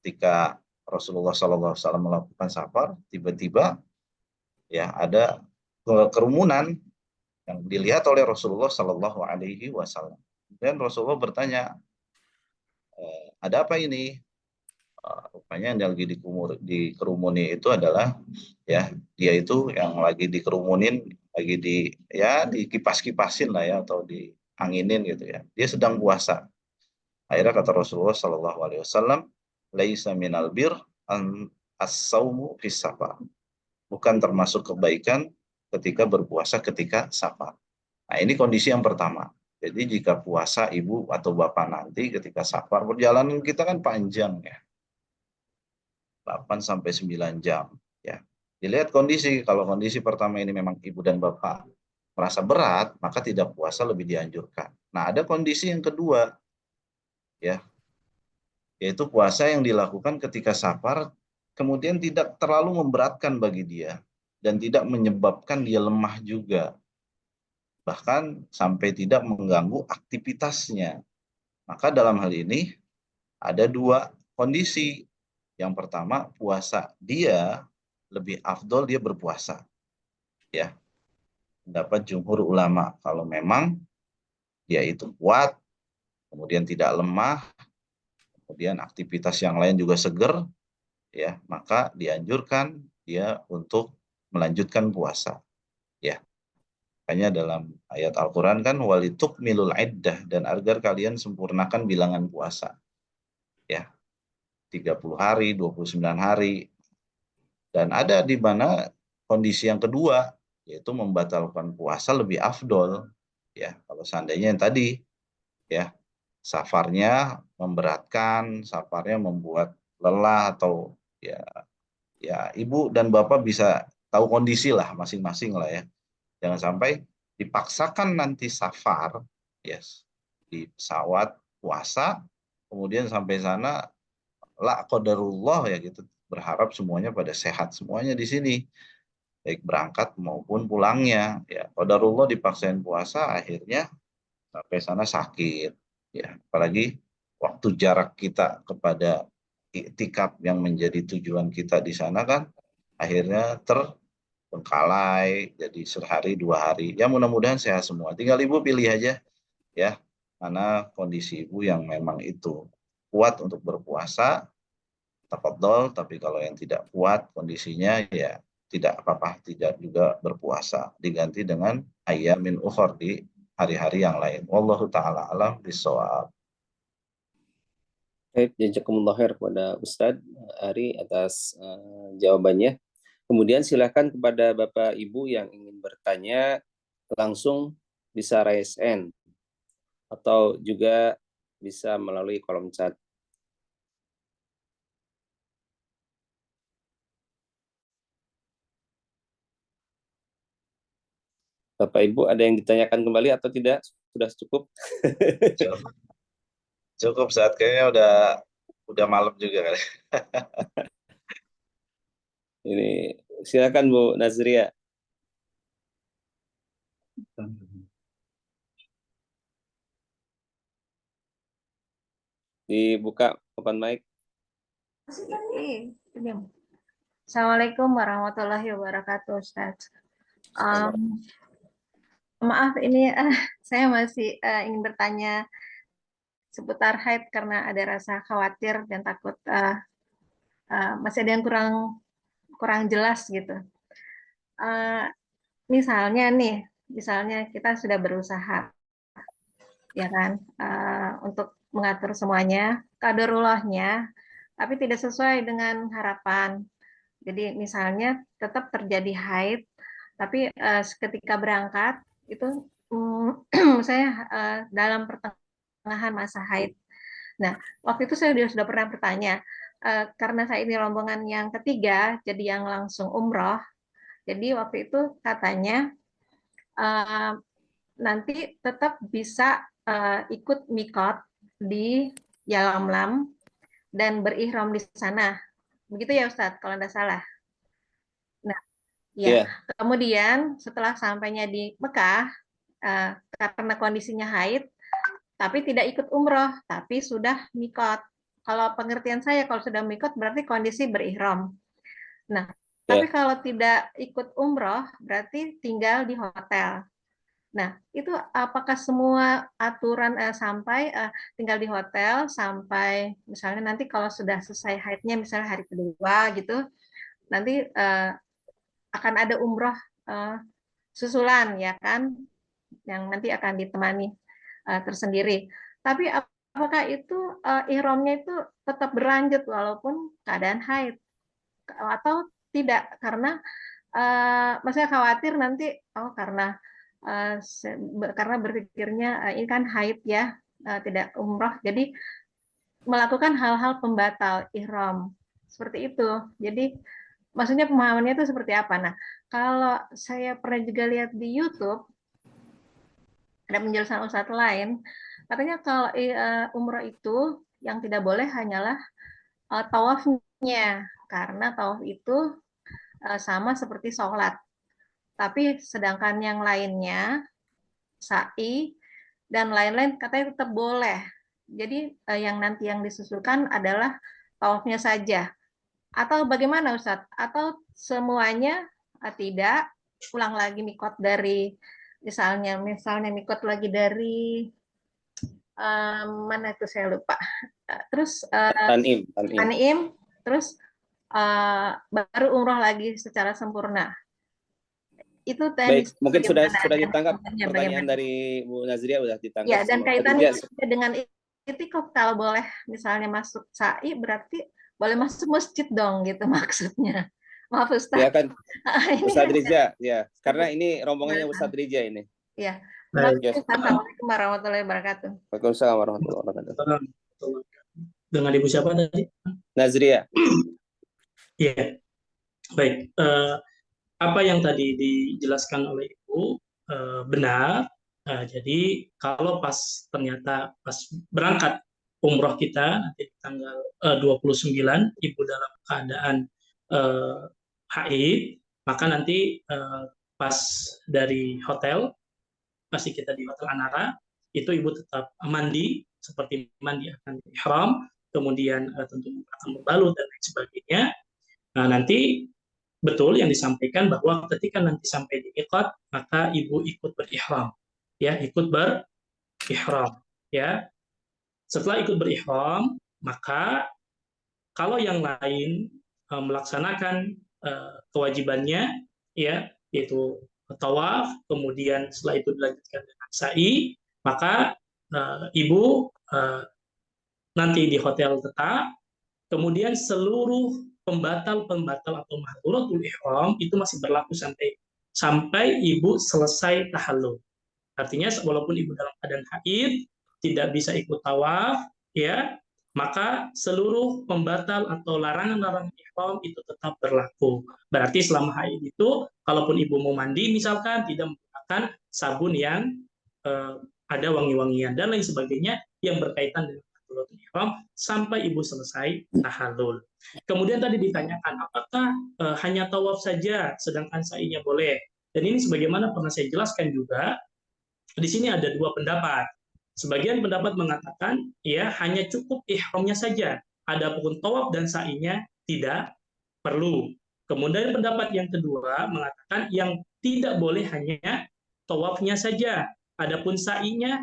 ketika Rasulullah SAW melakukan safar, tiba-tiba ya ada kerumunan yang dilihat oleh Rasulullah Shallallahu Alaihi Wasallam. Dan Rasulullah bertanya, ada apa ini? Rupanya yang lagi dikerumuni itu adalah ya dia itu yang lagi dikerumunin, lagi dikipas-kipasin lah ya, atau dianginin gitu ya. Dia sedang puasa. Akhirnya kata Rasulullah Shallallahu Alaihi Wasallam, laisa minal bir an as-saumu fis safar. Bukan termasuk kebaikan ketika berpuasa ketika safar. Nah, ini kondisi yang pertama. Jadi jika puasa ibu atau bapak nanti ketika safar, perjalanan kita kan panjang ya. 8 sampai 9 jam ya. Dilihat kondisi, kalau kondisi pertama ini memang ibu dan bapak merasa berat, maka tidak puasa lebih dianjurkan. Nah, ada kondisi yang kedua ya, yaitu puasa yang dilakukan ketika safar kemudian tidak terlalu memberatkan bagi dia dan tidak menyebabkan dia lemah juga, bahkan sampai tidak mengganggu aktivitasnya. Maka dalam hal ini ada dua kondisi. Yang pertama, puasa dia lebih afdol dia berpuasa. Ya, pendapat jumhur ulama, kalau memang dia itu kuat, kemudian tidak lemah, kemudian aktivitas yang lain juga seger, ya, maka dianjurkan dia untuk melanjutkan puasa. Ya, hanya dalam ayat Al-Quran kan walitukmilul iddah, dan agar kalian sempurnakan bilangan puasa. Ya, 30 hari, 29 hari. Dan ada di mana kondisi yang kedua, yaitu membatalkan puasa lebih afdol. Ya, kalau seandainya yang tadi, ya, safarnya memberatkan, safarnya membuat lelah, atau ya ibu dan bapak bisa tahu kondisi lah masing-masing lah ya. Jangan sampai dipaksakan nanti safar, yes, di pesawat puasa, kemudian sampai sana la qadarullah ya gitu, berharap semuanya pada sehat semuanya di sini, baik berangkat maupun pulangnya. Ya, qadarullah dipaksain puasa, akhirnya sampai sana sakit. Ya, apalagi waktu jarak kita kepada iktikaf yang menjadi tujuan kita di sana kan akhirnya terbengkalai jadi sehari 2 hari. Ya mudah-mudahan sehat semua. Tinggal ibu pilih aja ya, mana kondisi ibu yang memang itu kuat untuk berpuasa, tafadhol. Tapi kalau yang tidak kuat kondisinya, ya tidak apa-apa, tidak juga berpuasa, diganti dengan ayyamin ukhor di hari-hari yang lain. Wallahu taala alam bisawab. Baik, jazakumullah khair kepada Ustadz Ari atas jawabannya. Kemudian silakan kepada Bapak Ibu yang ingin bertanya langsung bisa raise hand atau juga bisa melalui kolom chat. Bapak Ibu ada yang ditanyakan kembali atau tidak? Sudah cukup? Cukup, saat kayaknya udah malam juga kali. Ini silakan Bu Nazria. Dibuka open mic. Assalamualaikum warahmatullahi wabarakatuh, Ustaz. Maaf, ini saya masih ingin bertanya seputar haid karena ada rasa khawatir dan takut masih ada yang kurang jelas gitu. Misalnya kita sudah berusaha, ya kan, untuk mengatur semuanya, qadarullahnya, tapi tidak sesuai dengan harapan. Jadi misalnya tetap terjadi haid, tapi ketika berangkat itu saya dalam pertengahan masa haid. Nah, waktu itu saya sudah pernah bertanya, karena saya ini rombongan yang ketiga, jadi yang langsung umroh. Jadi waktu itu katanya nanti tetap bisa ikut mikot di Yalamlam dan berihram di sana. Begitu ya Ustadz, kalau tidak salah. Nah, ya. Kemudian setelah sampainya di Mekah, karena kondisinya haid, tapi tidak ikut umroh, tapi sudah mikot. Kalau pengertian saya, kalau sudah mikot berarti kondisi berihram. Nah, Tapi kalau tidak ikut umroh, berarti tinggal di hotel. Nah, itu apakah semua aturan sampai tinggal di hotel sampai misalnya nanti kalau sudah selesai haidnya, misalnya hari kedua gitu, nanti akan ada umroh susulan ya kan, yang nanti akan ditemani tersendiri. Tapi apakah itu ihramnya itu tetap berlanjut walaupun keadaan haid atau tidak? Karena maksudnya khawatir nanti karena berpikirnya ini kan haid ya, tidak umroh, jadi melakukan hal-hal pembatal ihram seperti itu. Jadi maksudnya pemahamannya itu seperti apa? Nah, kalau saya pernah juga lihat di YouTube ada penjelasan ustadz lain, katanya kalau umroh itu yang tidak boleh hanyalah tawafnya, karena tawaf itu sama seperti sholat. Tapi sedangkan yang lainnya, sa'i dan lain-lain katanya tetap boleh. Jadi yang nanti yang disusulkan adalah tawafnya saja. Atau bagaimana Ustadz? Atau semuanya tidak, ulang lagi mikot dari misalnya mikot lagi dari mana itu saya lupa. Terus Tan'im, terus baru umroh lagi secara sempurna. Itu baik, mungkin sudah ditangkap pertanyaan dari Bu Nazria, sudah ditangkap. Ya, dan kaitannya dengan itu kalau boleh misalnya masuk sa'i berarti boleh masuk masjid dong gitu maksudnya. Maaf Ustaz. Ya kan, Ustaz Riza, ya, karena ini rombongannya Ustaz Riza ini. Ya. Assalamualaikum warahmatullahi wabarakatuh. Waalaikumsalam warahmatullahi wabarakatuh. Dengan Ibu siapa tadi? Nazria. Iya. Baik. Apa yang tadi dijelaskan oleh Ibu benar. Jadi kalau ternyata pas berangkat umroh kita nanti tanggal 29 Ibu dalam keadaan haid, maka nanti pas dari hotel, pasti kita di Hotel Anara, itu Ibu tetap mandi seperti mandi akan ihram, kemudian tentu akan berbalut dan lain sebagainya. Nah, nanti betul yang disampaikan bahwa ketika nanti sampai di miqat, maka Ibu ikut berihram. Ya, ikut berihram. Ya. Setelah ikut berihram, maka kalau yang lain melaksanakan kewajibannya, ya, yaitu tawaf, kemudian setelah itu dilanjutkan dengan sa'i, maka Ibu nanti di hotel tetap, kemudian seluruh pembatal atau mahdhuratul ihram itu masih berlaku sampai Ibu selesai tahallul. Artinya walaupun Ibu dalam keadaan haid tidak bisa ikut tawaf, ya, maka seluruh pembatal atau larangan-larangan ihram itu tetap berlaku. Berarti selama haid itu, kalaupun Ibu mau mandi misalkan tidak menggunakan sabun yang ada wangi-wangian dan lain sebagainya yang berkaitan dengan mahdhuratul ihram sampai Ibu selesai tahallul. Kemudian tadi ditanyakan apakah hanya tawaf saja sedangkan sa'inya boleh. Dan ini sebagaimana pernah saya jelaskan juga, di sini ada dua pendapat. Sebagian pendapat mengatakan ya hanya cukup ihramnya saja. Adapun tawaf dan sa'inya tidak perlu. Kemudian pendapat yang kedua mengatakan yang tidak boleh hanya tawafnya saja. Adapun sa'inya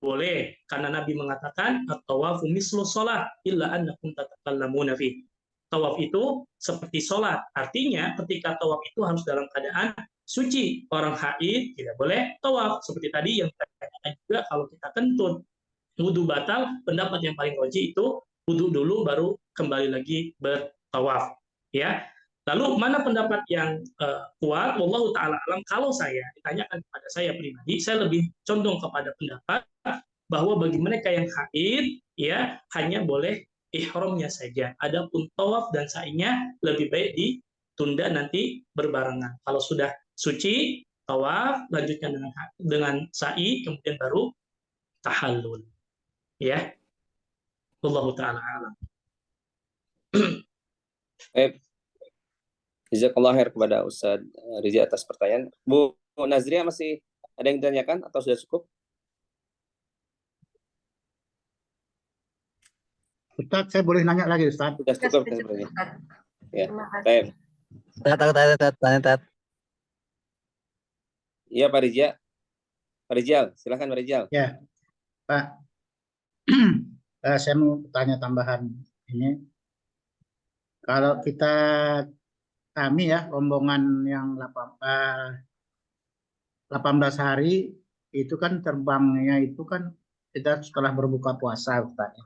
boleh, karena Nabi mengatakan at-tawafu mislu shalah illa annakum tatakallamuna fi. Tawaf itu seperti sholat. Artinya ketika tawaf itu harus dalam keadaan suci. Orang haid tidak boleh tawaf. Seperti tadi yang ditanyakan juga, kalau kita kentut wudu batal, pendapat yang paling rajih itu wudu dulu baru kembali lagi bertawaf. Ya. Lalu mana pendapat yang kuat? Wallahu ta'ala alam. Kalau saya ditanyakan kepada saya pribadi, saya lebih condong kepada pendapat bahwa bagi mereka yang haid, ya hanya boleh ihramnya saja. Adapun tawaf dan sa'inya lebih baik ditunda nanti berbarengan. Kalau sudah suci, tawaf, lanjutkan dengan sa'i, kemudian baru tahallul. Ya. Wallahu ta'ala alam. Jazakallah khair kepada Ustaz Riza atas pertanyaan. Bu Nazria masih ada yang ditanyakan atau sudah cukup? Ustaz, saya boleh nanya lagi Ustaz? Sudah cukup sebenarnya. Ya, baik. Tat. Iya, Pak Rijal. Pak Rijal, silakan Pak Rijal. Ya, Pak. Saya mau tanya tambahan ini. Kalau kami ya rombongan yang 18 hari itu kan terbangnya itu kan kita setelah berbuka puasa, Ustaz.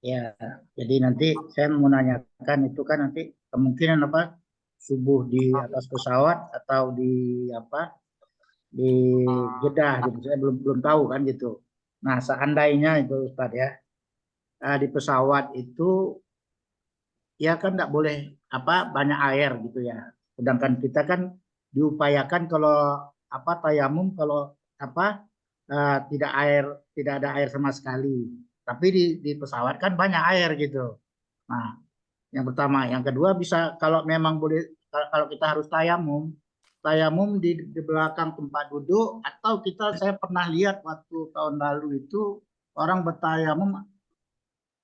Ya, jadi nanti saya mau menanyakan itu kan nanti kemungkinan apa subuh di atas pesawat atau di Jeddah gitu. Saya belum tahu kan gitu. Nah, seandainya itu Ustaz ya, di pesawat itu ya kan tidak boleh banyak air gitu ya. Sedangkan kita kan diupayakan kalau tayamum kalau tidak ada air sama sekali. Tapi di pesawat kan banyak air gitu. Nah, yang pertama, yang kedua bisa kalau memang boleh kalau kita harus tayamum di belakang tempat duduk atau saya pernah lihat waktu tahun lalu itu orang bertayamum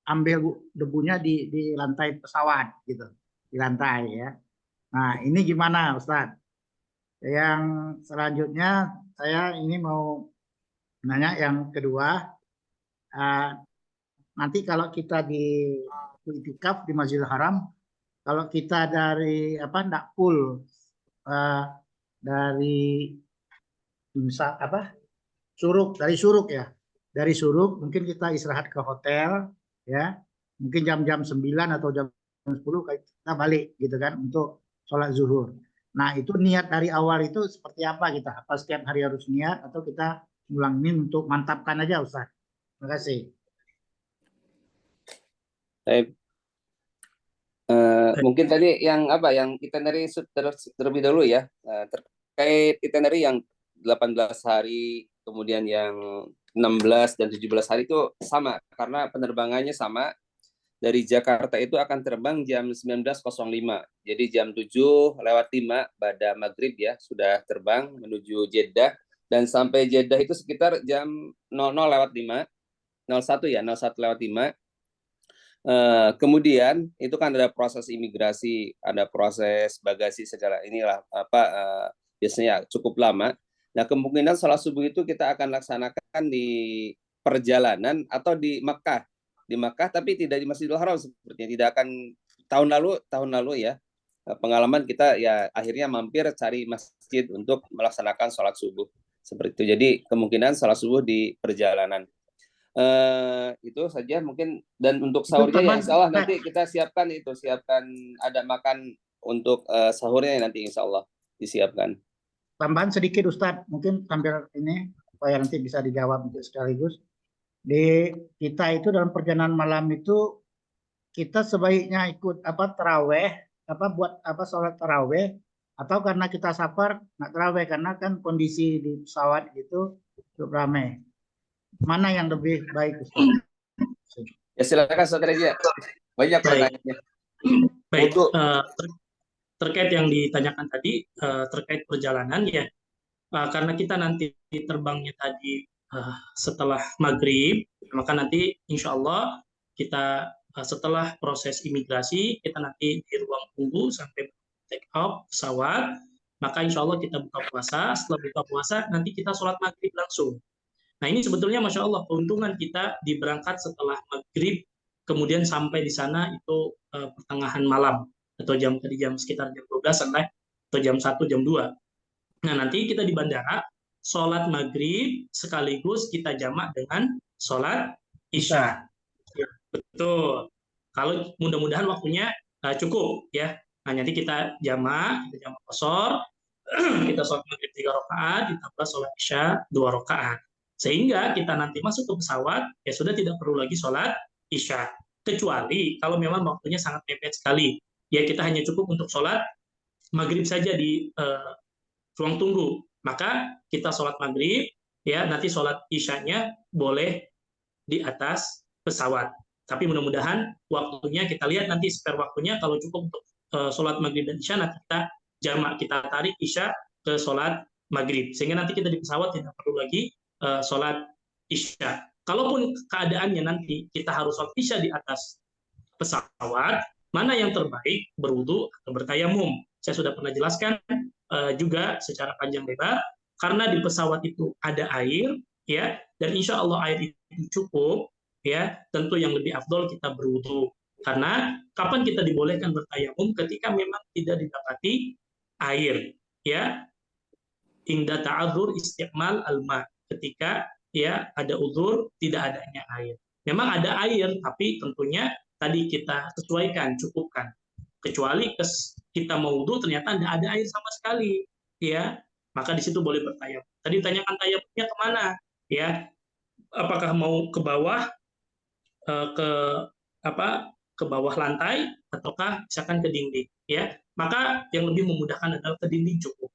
ambil debunya di lantai pesawat gitu, di lantai ya. Nah, ini gimana Ustadz? Yang selanjutnya saya ini mau nanya yang kedua, nanti kalau kita di itikaf di Masjidil Haram, kalau kita dari ndak full dari suruk ya, dari suruk mungkin kita istirahat ke hotel ya, mungkin jam-jam 9 atau jam 10 kita balik gitu kan untuk sholat zuhur. Nah, itu niat dari awal itu seperti apa kita? Apa setiap hari harus niat atau kita ulangin untuk mantapkan aja Ustaz? Terima kasih. Mungkin tadi yang itinerary terlebih dahulu ya, terkait itinerary yang 18 hari kemudian yang 16 dan 17 hari itu sama karena penerbangannya sama. Dari Jakarta itu akan terbang jam 19.05. Jadi jam 7:05 pada maghrib ya sudah terbang menuju Jeddah dan sampai Jeddah itu sekitar jam 00:05. 01:05. Kemudian itu kan ada proses imigrasi, ada proses bagasi segala inilah biasanya cukup lama. Nah, kemungkinan sholat subuh itu kita akan laksanakan di perjalanan atau di Makkah. Di Makkah tapi tidak di Masjidil Haram sepertinya, tidak akan tahun lalu ya. Pengalaman kita ya akhirnya mampir cari masjid untuk melaksanakan sholat subuh seperti itu. Jadi kemungkinan sholat subuh di perjalanan. Itu saja mungkin, dan untuk sahurnya ya insya Allah nanti kita siapkan ada makan untuk sahurnya nanti insya Allah disiapkan. Tambahan sedikit Ustadz, mungkin sambil ini supaya nanti bisa dijawab sekaligus. Di kita itu dalam perjalanan malam itu kita sebaiknya ikut taraweh sholat taraweh atau karena kita safar nggak taraweh karena kan kondisi di pesawat gitu cukup ramai. Mana yang lebih baik Ustaz? Ya silakan Saudara aja. Banyak pertanyaannya. Baik. Terkait yang ditanyakan tadi terkait perjalanan ya, karena kita nanti terbangnya tadi setelah maghrib, maka nanti insya Allah kita setelah proses imigrasi kita nanti di ruang tunggu sampai take off pesawat, maka insya Allah kita buka puasa. Setelah buka puasa nanti kita sholat maghrib langsung. Nah, ini sebetulnya Masya Allah keuntungan kita di berangkat setelah maghrib kemudian sampai di sana itu pertengahan malam atau jam sekitar jam 12 sampai atau jam 1 jam 2. Nah, nanti kita di bandara sholat maghrib sekaligus kita jamak dengan sholat isya. Ya, betul. Kalau mudah-mudahan waktunya cukup ya. Nah, nanti kita jamak qashar, kita sholat maghrib 3 rakaat ditambah sholat isya 2 rakaat. Sehingga kita nanti masuk ke pesawat ya sudah tidak perlu lagi sholat isya. Kecuali kalau memang waktunya sangat mepet sekali. Ya kita hanya cukup untuk sholat maghrib saja di ruang tunggu. Maka kita sholat maghrib, ya nanti sholat isyanya boleh di atas pesawat. Tapi mudah-mudahan waktunya kita lihat nanti spare waktunya kalau cukup untuk sholat maghrib dan isya, nanti kita jamak, kita tarik isya ke sholat maghrib. Sehingga nanti kita di pesawat tidak perlu lagi sholat isya. Kalaupun keadaannya nanti kita harus sholat isya di atas pesawat, mana yang terbaik, berwudu atau bertayamum. Saya sudah pernah jelaskan juga secara panjang lebar, karena di pesawat itu ada air, ya, dan insya Allah air itu cukup, ya, tentu yang lebih afdol kita berwudu. Karena kapan kita dibolehkan bertayamum? Ketika memang tidak didapati air, ya, inda ta'adzur istiqmal al-ma, ketika ya ada uzur tidak adanya air. Memang ada air, tapi tentunya tadi kita sesuaikan, cukupkan. Kecuali kita mau wudu ternyata tidak ada air sama sekali, ya, maka di situ boleh bertayamum. Tadi tanyakan tayamumnya kemana, ya, apakah mau ke bawah, ke apa, ke bawah lantai, ataukah misalkan ke dinding, ya, maka yang lebih memudahkan adalah ke dinding cukup,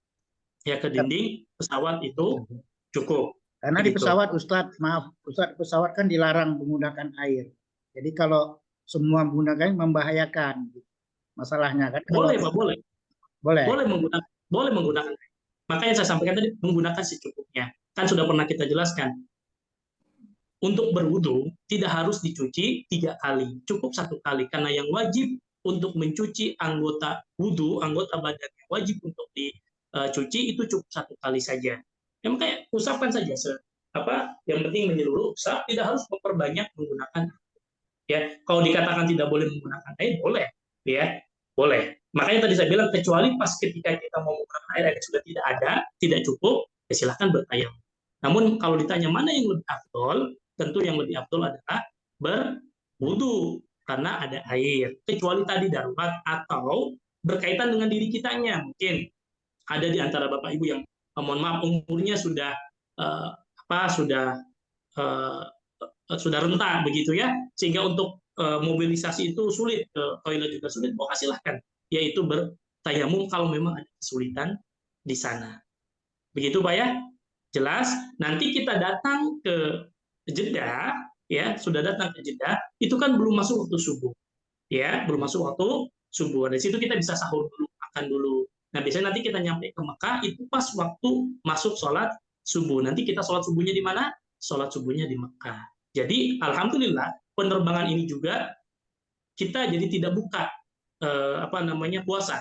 ya, ke dinding pesawat itu cukup. Karena di Begitu. pesawat, Ustadz, maaf, Ustadz, pesawat kan dilarang menggunakan air. Jadi kalau semua menggunakan membahayakan. Masalahnya kan kalau Boleh Pak, boleh. boleh. Boleh menggunakan. Makanya saya sampaikan tadi menggunakan secukupnya. Kan sudah pernah kita jelaskan. Untuk berwudu tidak harus dicuci 3 kali, cukup 1 kali, karena yang wajib untuk mencuci anggota wudu, anggota badan yang wajib untuk dicuci itu cukup 1 kali saja. Ya, makanya usapkan saja, yang penting menyeluruh, usap, tidak harus memperbanyak menggunakan. Ya, kalau dikatakan tidak boleh menggunakan air, boleh, ya, boleh. Makanya tadi saya bilang kecuali pas ketika kita mau menggunakan air sudah tidak ada, tidak cukup, ya silahkan bertayamum. Namun kalau ditanya mana yang lebih afdol, tentu yang lebih afdol adalah berwudu karena ada air. Kecuali tadi darurat atau berkaitan dengan diri kitanya, mungkin ada di antara bapak ibu yang mohon maaf umurnya sudah sudah renta begitu ya, sehingga untuk mobilisasi itu sulit, ke toilet juga sulit, maka silahkan yaitu bertayamum kalau memang ada kesulitan di sana. Begitu Pak ya? Jelas? Nanti kita datang ke Jeddah, ya, sudah datang ke Jeddah, itu kan belum masuk waktu subuh. Ya, belum masuk waktu subuh. Dari situ kita bisa sahur dulu, makan dulu. Nah, biasanya nanti kita nyampe ke Mekah itu pas waktu masuk sholat subuh. Nanti kita sholat subuhnya di mana? Sholat subuhnya di Mekah. Jadi, alhamdulillah penerbangan ini juga kita jadi tidak buka puasa.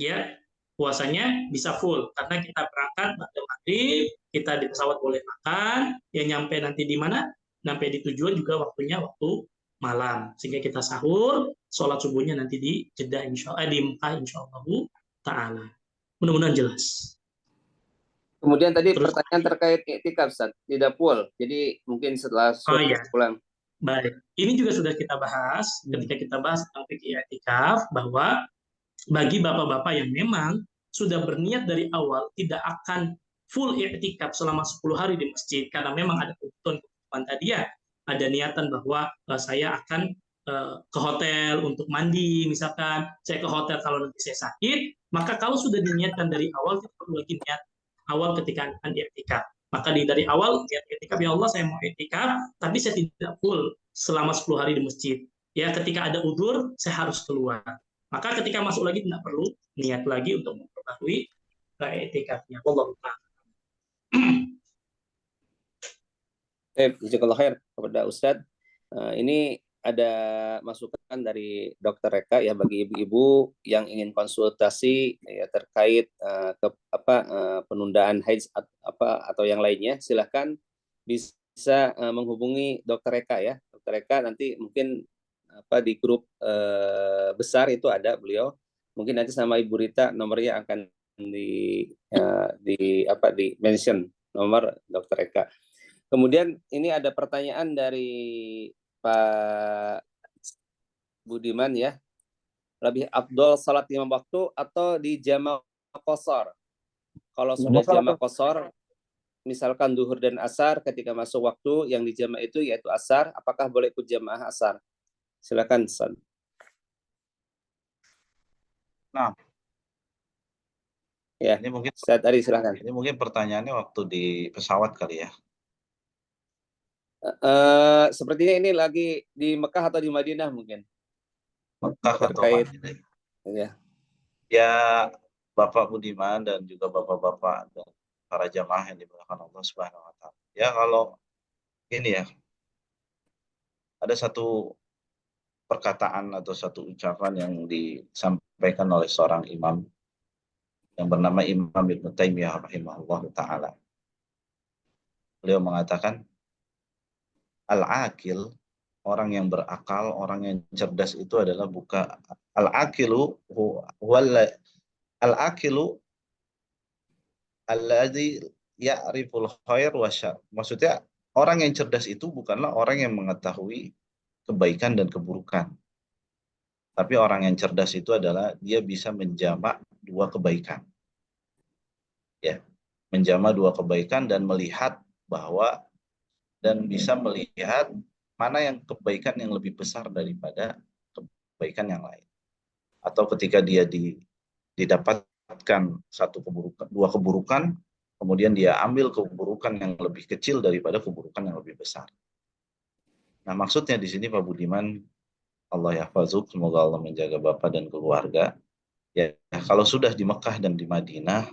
Ya, puasanya bisa full karena kita berangkat pada maghrib, kita di pesawat boleh makan, ya nyampe nanti di mana? Sampai di tujuan juga waktunya waktu malam, sehingga kita sahur, sholat subuhnya nanti di Jeddah di Mekah insyaallah taala. Mudah-mudahan jelas. Kemudian tadi Terus, pertanyaan terkait iktikaf, Ustaz, tidak full. Jadi mungkin setelah iya. pulang. Baik, ini juga sudah kita bahas ketika kita bahas tentang fikih iktikaf, bahwa bagi bapak-bapak yang memang sudah berniat dari awal tidak akan full i'tikaf selama 10 hari di masjid karena memang ada kebutuhan tadi ya, ada niatan bahwa saya akan ke hotel untuk mandi, misalkan saya ke hotel kalau nanti saya sakit, maka kalau sudah diniatkan dari awal tidak perlu lagi niat awal ketika akan i'tikaf. Maka dari awal niat i'tikaf, ya Allah saya mau i'tikaf tapi saya tidak full selama 10 hari di masjid. Ya, ketika ada udzur saya harus keluar. Maka ketika masuk lagi tidak perlu niat lagi untuk memperbarui i'tikafnya. Wallahu a'lam. Jazakallah khair kepada Ustadz. Ini ada masukan dari Dr. Reka ya bagi ibu-ibu yang ingin konsultasi ya terkait penundaan haid atau yang lainnya, silahkan bisa menghubungi Dr. Reka ya. Dr. Reka nanti mungkin di grup besar itu ada beliau. Mungkin nanti sama Ibu Rita nomornya akan di mention nomor Dr. Reka. Kemudian ini ada pertanyaan dari Pak Budiman ya. Lebih afdol salat 5 waktu atau di jama' qashar? Kalau sudah jama' qashar, misalkan duhur dan asar, ketika masuk waktu yang di jama' itu yaitu asar, apakah boleh ikut jamaah asar? Silakan, San. Nah, ya, ini mungkin tadi silakan. Ini mungkin pertanyaannya waktu di pesawat kali ya. Sepertinya ini lagi di Mekah atau di Madinah mungkin. Mekah atau Madinah. Ya. Ya, Bapak Budiman dan juga bapak-bapak dan para jamaah yang dimuliakan Allah Subhanahu wa taala. Ya, kalau ini ya, ada satu perkataan atau satu ucapan yang disampaikan oleh seorang imam yang bernama Imam Ibnu Taimiyah rahimahullah ta'ala. Beliau mengatakan, al-akil, orang yang berakal, orang yang cerdas itu adalah bukan al-akilu al-akilu alladzi ya'riful khair wa syarr. Maksudnya orang yang cerdas itu bukanlah orang yang mengetahui kebaikan dan keburukan. Tapi orang yang cerdas itu adalah dia bisa menjamak dua kebaikan. Ya, menjamak dua kebaikan dan melihat bahwa dan bisa melihat mana yang kebaikan yang lebih besar daripada kebaikan yang lain. Atau ketika dia didapatkan dua keburukan, kemudian dia ambil keburukan yang lebih kecil daripada keburukan yang lebih besar. Nah, maksudnya di sini Pak Budiman, Allah yahfazuk, semoga Allah menjaga Bapak dan keluarga. Ya, kalau sudah di Mekah dan di Madinah,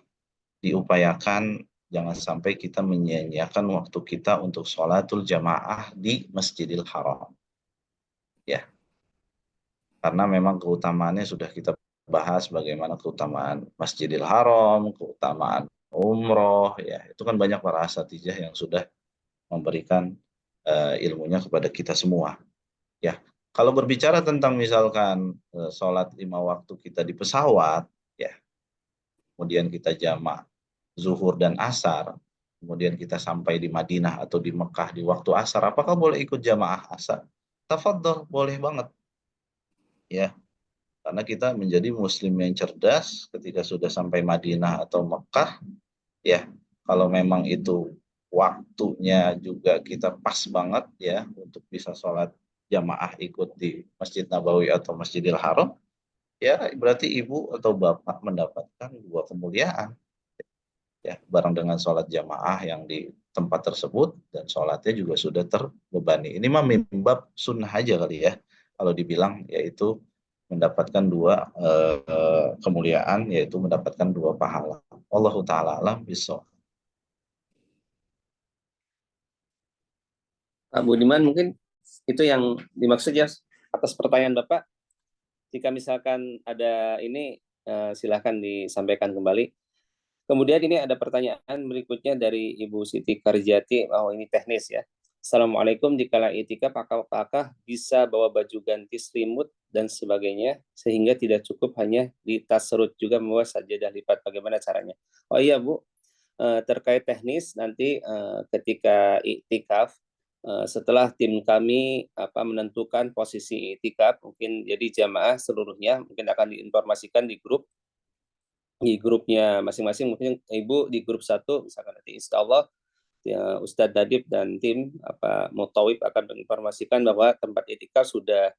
diupayakan jangan sampai kita menyia-nyiakan waktu kita untuk sholatul jamaah di Masjidil Haram. Ya, karena memang keutamaannya sudah kita bahas bagaimana keutamaan Masjidil Haram, keutamaan umroh, ya itu kan banyak para asatijah yang sudah memberikan ilmunya kepada kita semua. Ya, kalau berbicara tentang misalkan sholat 5 waktu kita di pesawat, ya, kemudian kita jamak zuhur dan asar, kemudian kita sampai di Madinah atau di Mekah di waktu asar, apakah boleh ikut jamaah asar? Tafadhol, boleh banget. Ya, karena kita menjadi muslim yang cerdas ketika sudah sampai Madinah atau Mekah, ya, kalau memang itu waktunya juga kita pas banget ya untuk bisa sholat jamaah ikut di Masjid Nabawi atau Masjidil Haram, ya berarti ibu atau bapak mendapatkan dua kemuliaan. Ya, bareng dengan sholat jamaah yang di tempat tersebut dan sholatnya juga sudah terbebani. Ini mah mimbab sunnah aja kali ya, kalau dibilang yaitu mendapatkan dua kemuliaan, yaitu mendapatkan dua pahala. Wallahu ta'ala alam bissawab. Pak Budiman, mungkin itu yang dimaksud ya atas pertanyaan Bapak. Jika misalkan ada ini, silahkan disampaikan kembali. Kemudian ini ada pertanyaan berikutnya dari Ibu Siti Karjati. Oh, ini teknis ya. Assalamualaikum, dikala itikaf apakah bisa bawa baju ganti, selimut dan sebagainya sehingga tidak cukup hanya di tasarrut, juga membawa sajadah lipat, bagaimana caranya? Oh iya Bu, terkait teknis nanti ketika itikaf, setelah tim kami menentukan posisi itikaf, mungkin jadi jamaah seluruhnya mungkin akan diinformasikan di grupnya masing-masing. Mungkin Ibu di grup 1 misalkan nanti insya Allah ya, Ustadz Dadib dan tim Mutawib akan menginformasikan bahwa tempat itikaf sudah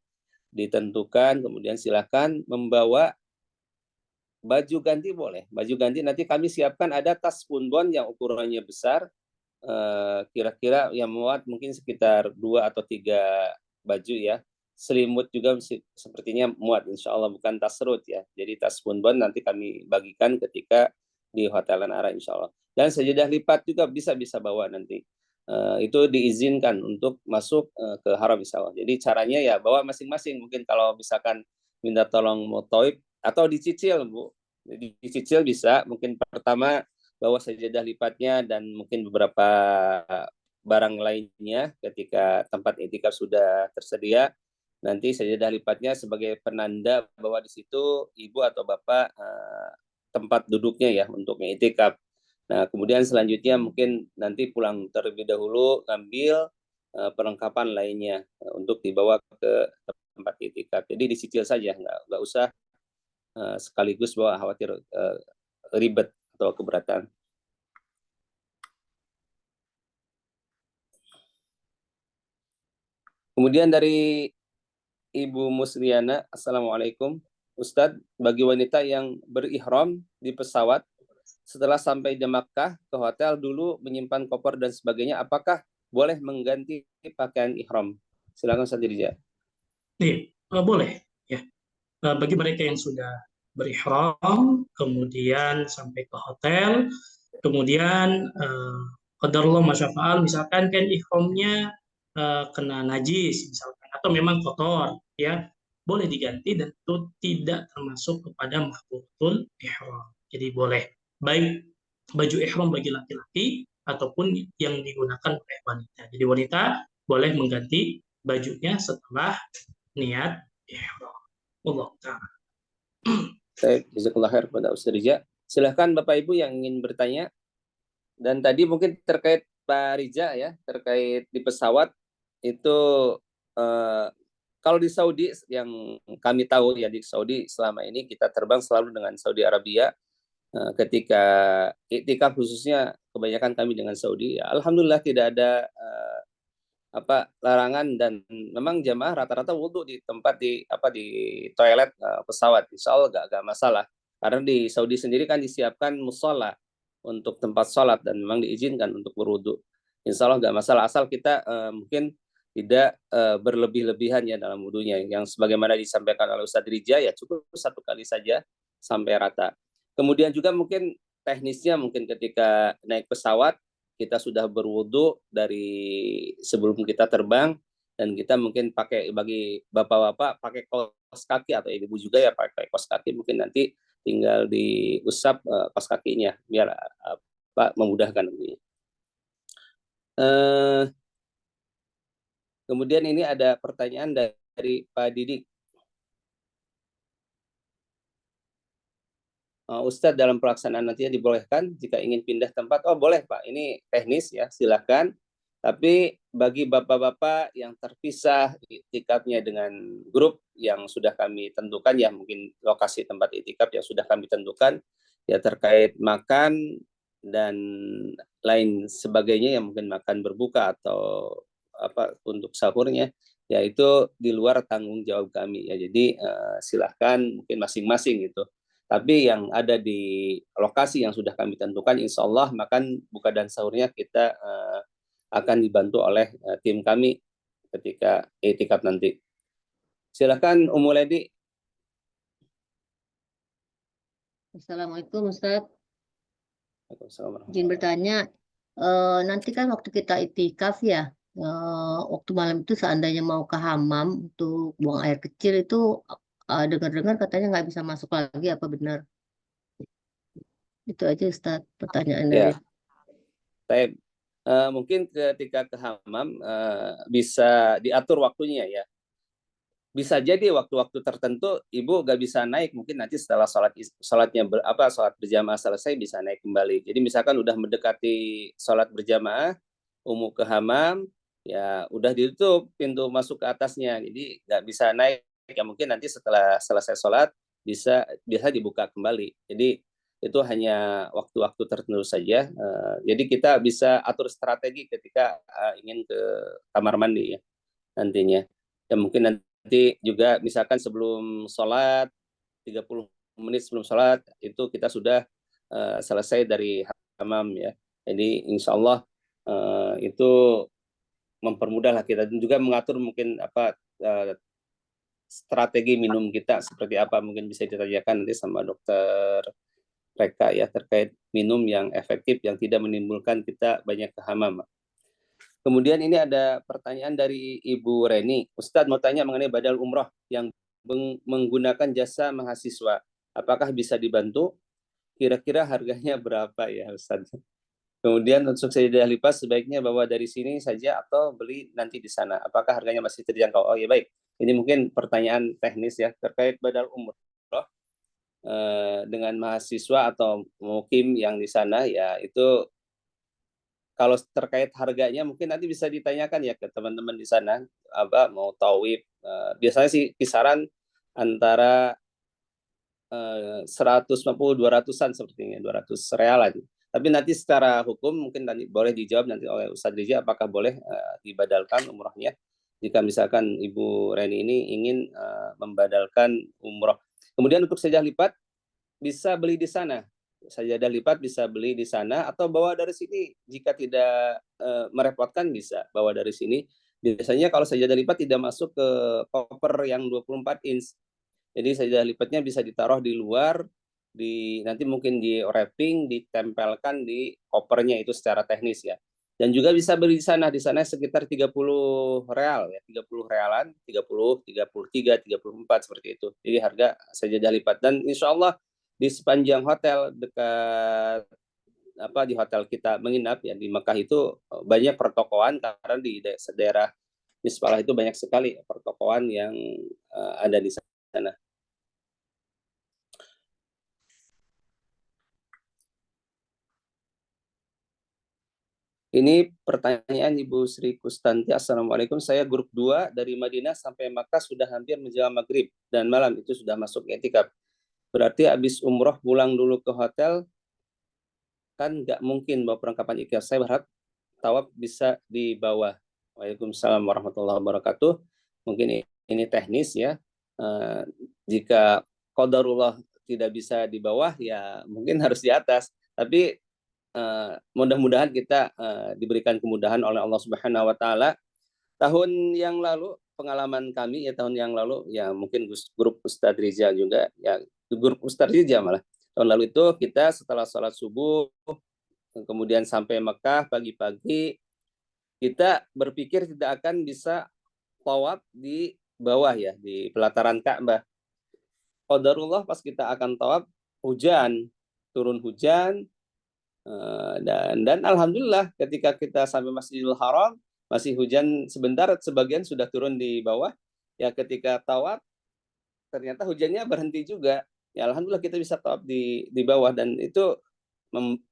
ditentukan, kemudian silakan membawa baju ganti, boleh baju ganti, nanti kami siapkan ada tas punbon yang ukurannya besar, kira-kira yang muat mungkin sekitar 2 atau 3 baju ya. Selimut juga sepertinya muat insya Allah, bukan tas serut ya. Jadi tas punbon nanti kami bagikan ketika di Hotel Lanara insya Allah. Dan sajadah lipat juga bisa bawa nanti. Itu diizinkan untuk masuk ke haram insya Allah. Jadi caranya ya bawa masing-masing. Mungkin kalau misalkan minta tolong Mutawib atau dicicil Bu. Jadi dicicil bisa. Mungkin pertama bawa sajadah lipatnya dan mungkin beberapa barang lainnya ketika tempat itikaf sudah tersedia. Nanti sajadah lipatnya sebagai penanda bahwa di situ ibu atau bapak tempat duduknya ya untuk itikaf. Nah, kemudian selanjutnya mungkin nanti pulang terlebih dahulu ngambil perlengkapan lainnya untuk dibawa ke tempat itikaf. Jadi dicicil saja, nggak usah sekaligus bawa, khawatir ribet atau keberatan. Kemudian dari Ibu Musliana, Assalamualaikum. Ustadz, bagi wanita yang berihram di pesawat, setelah sampai di Makkah ke hotel dulu menyimpan koper dan sebagainya, apakah boleh mengganti pakaian ihram? Silakan Ustadz Dirja. Boleh. Ya. Bagi mereka yang sudah berihram, kemudian sampai ke hotel, kemudian qadarullah masyafa'al, misalkan kan ihramnya kena najis, misalkan atau memang kotor, ya boleh diganti dan itu tidak termasuk kepada mahburatul ihram. Jadi boleh baik baju ihram bagi laki-laki ataupun yang digunakan oleh wanita. Jadi wanita boleh mengganti bajunya setelah niat ihram. Allah Ta'ala. Baik, jazakallah khair kepada Ustaz Rija. Silahkan Bapak Ibu yang ingin bertanya. Dan tadi mungkin terkait Pak Rija ya, terkait di pesawat itu kalau di Saudi yang kami tahu ya, di Saudi selama ini kita terbang selalu dengan Saudi Arabia. Ketika iktikaf khususnya kebanyakan kami dengan Saudi, ya, alhamdulillah tidak ada larangan, dan memang jamaah rata-rata wudhu di tempat di toilet pesawat. Insya Allah gak masalah, karena di Saudi sendiri kan disiapkan musola untuk tempat sholat dan memang diizinkan untuk berwudhu. Insya Allah gak masalah, asal kita mungkin tidak berlebih-lebihan ya dalam wudhunya. Yang sebagaimana disampaikan oleh Ustadz Rija, ya cukup satu kali saja sampai rata. Kemudian juga mungkin teknisnya, mungkin ketika naik pesawat kita sudah berwudu dari sebelum kita terbang, dan kita mungkin pakai, bagi bapak-bapak pakai kaos kaki, atau ibu juga ya pakai kaos kaki, mungkin nanti tinggal diusap kaos kakinya biar memudahkan ini. Kemudian ini ada pertanyaan dari Pak Didik. Ustadz, dalam pelaksanaan nantinya dibolehkan jika ingin pindah tempat? Oh boleh Pak, ini teknis ya, silakan. Tapi bagi bapak-bapak yang terpisah iktikafnya dengan grup yang sudah kami tentukan, ya mungkin lokasi tempat iktikaf yang sudah kami tentukan, ya terkait makan dan lain sebagainya, yang mungkin makan berbuka atau untuk sahurnya, ya itu di luar tanggung jawab kami ya. Jadi silahkan mungkin masing-masing gitu. Tapi yang ada di lokasi yang sudah kami tentukan, insya Allah makan, buka, dan sahurnya kita akan dibantu oleh tim kami ketika iktikaf nanti. Silakan Ummu Ledi. Assalamualaikum Ustaz. Waalaikumsalam. Izin bertanya, nanti kan waktu kita iktikaf ya, waktu malam itu seandainya mau ke hamam untuk buang air kecil itu, dengar-dengar katanya nggak bisa masuk lagi, apa benar? Itu aja Ustaz pertanyaan dari. Ya. Baik. Mungkin ketika ke hamam bisa diatur waktunya ya. Bisa jadi waktu-waktu tertentu ibu nggak bisa naik, mungkin nanti setelah sholat berjamaah selesai bisa naik kembali. Jadi misalkan udah mendekati sholat berjamaah, umum ke hamam, ya udah ditutup pintu masuk ke atasnya, jadi nggak bisa naik. Ya mungkin nanti setelah selesai sholat bisa dibuka kembali. Jadi itu hanya waktu-waktu tertentu saja. Jadi kita bisa atur strategi ketika ingin ke kamar mandi ya nantinya. Dan mungkin nanti juga misalkan sebelum sholat, 30 menit sebelum sholat, itu kita sudah selesai dari hamam ya. Jadi insya Allah itu mempermudahlah kita, dan juga mengatur mungkin strategi minum kita seperti apa, mungkin bisa ditanyakan nanti sama dokter Reka ya, terkait minum yang efektif yang tidak menimbulkan kita banyak ke hamam. Kemudian ini ada pertanyaan dari Ibu Reni. Ustadz mau tanya mengenai badal umroh yang menggunakan jasa mahasiswa. Apakah bisa dibantu? Kira-kira harganya berapa ya Ustadz? Kemudian untuk sajadah lipas sebaiknya bawa dari sini saja atau beli nanti di sana. Apakah harganya masih terjangkau? Oh ya baik. Ini mungkin pertanyaan teknis ya terkait badal umroh dengan mahasiswa atau mukim yang di sana ya. Itu kalau terkait harganya mungkin nanti bisa ditanyakan ya ke teman-teman di sana, mau tawif, biasanya sih kisaran antara 150-200-an sepertinya, 200 realan. Tapi nanti secara hukum mungkin nanti boleh dijawab nanti oleh Ustadz Rija, apakah boleh dibadalkan umrohnya jika misalkan Ibu Reni ini ingin membadalkan umroh. Kemudian untuk sajadah lipat bisa beli di sana. Sajadah lipat bisa beli di sana atau bawa dari sini. Jika tidak merepotkan bisa bawa dari sini. Biasanya kalau sajadah lipat tidak masuk ke koper yang 24 inch. Jadi sajadah lipatnya bisa ditaruh di luar, nanti mungkin di wrapping, ditempelkan di kopernya itu secara teknis ya. Dan juga bisa beli di sana sekitar 30 real ya, 30 realan, 30, 33, 34 seperti itu. Jadi harga sajadah lipat. Dan insya Allah di sepanjang hotel dekat di hotel kita menginap ya di Mekah itu banyak pertokoan, karena di daerah Misbalah itu banyak sekali pertokoan yang ada di sana. Ini pertanyaan Ibu Sri Kustanti. Assalamualaikum, saya grup 2 dari Madinah sampai Makkah sudah hampir menjelang maghrib dan malam itu sudah masuk i'tikaf. Berarti habis umroh pulang dulu ke hotel, kan nggak mungkin bawa perlengkapan i'tikaf. Saya berharap tawaf bisa di bawah. Waalaikumsalam warahmatullahi wabarakatuh. Mungkin ini teknis ya. Jika qadarullah tidak bisa di bawah, ya mungkin harus di atas. Tapi mudah-mudahan kita diberikan kemudahan oleh Allah Subhanahu wa taala. Tahun yang lalu pengalaman kami ya, tahun yang lalu ya mungkin grup Ustadz Riza juga ya, grup Ustadz Riza malah. Tahun lalu itu kita setelah sholat subuh kemudian sampai Mekah pagi-pagi, kita berpikir tidak akan bisa tawaf di bawah ya, di pelataran Ka'bah. Qadarullah pas kita akan tawaf hujan, turun hujan. Dan alhamdulillah ketika kita sampai Masjidil Haram masih hujan sebentar, sebagian sudah turun di bawah ya. Ketika tawaf ternyata hujannya berhenti juga ya, alhamdulillah kita bisa tawaf di bawah, dan itu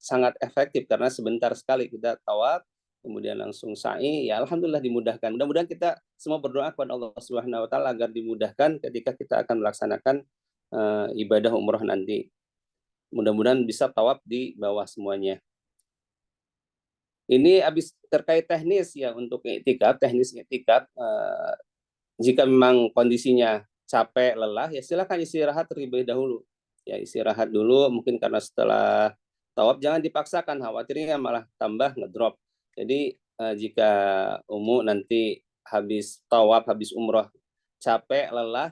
sangat efektif karena sebentar sekali kita tawaf kemudian langsung sa'i ya, alhamdulillah dimudahkan. Mudah-mudahan kita semua berdoa kepada Allah Subhanahu wa taala agar dimudahkan ketika kita akan melaksanakan ibadah umroh nanti. Mudah-mudahan bisa tawaf di bawah semuanya. Ini habis terkait teknis ya untuk i'tikaf, teknis i'tikaf. Jika memang kondisinya capek, lelah, ya silakan istirahat terlebih dahulu. Ya istirahat dulu, mungkin karena setelah tawaf jangan dipaksakan, khawatirnya malah tambah ngedrop. Jadi jika nanti habis tawaf, habis umroh capek, lelah,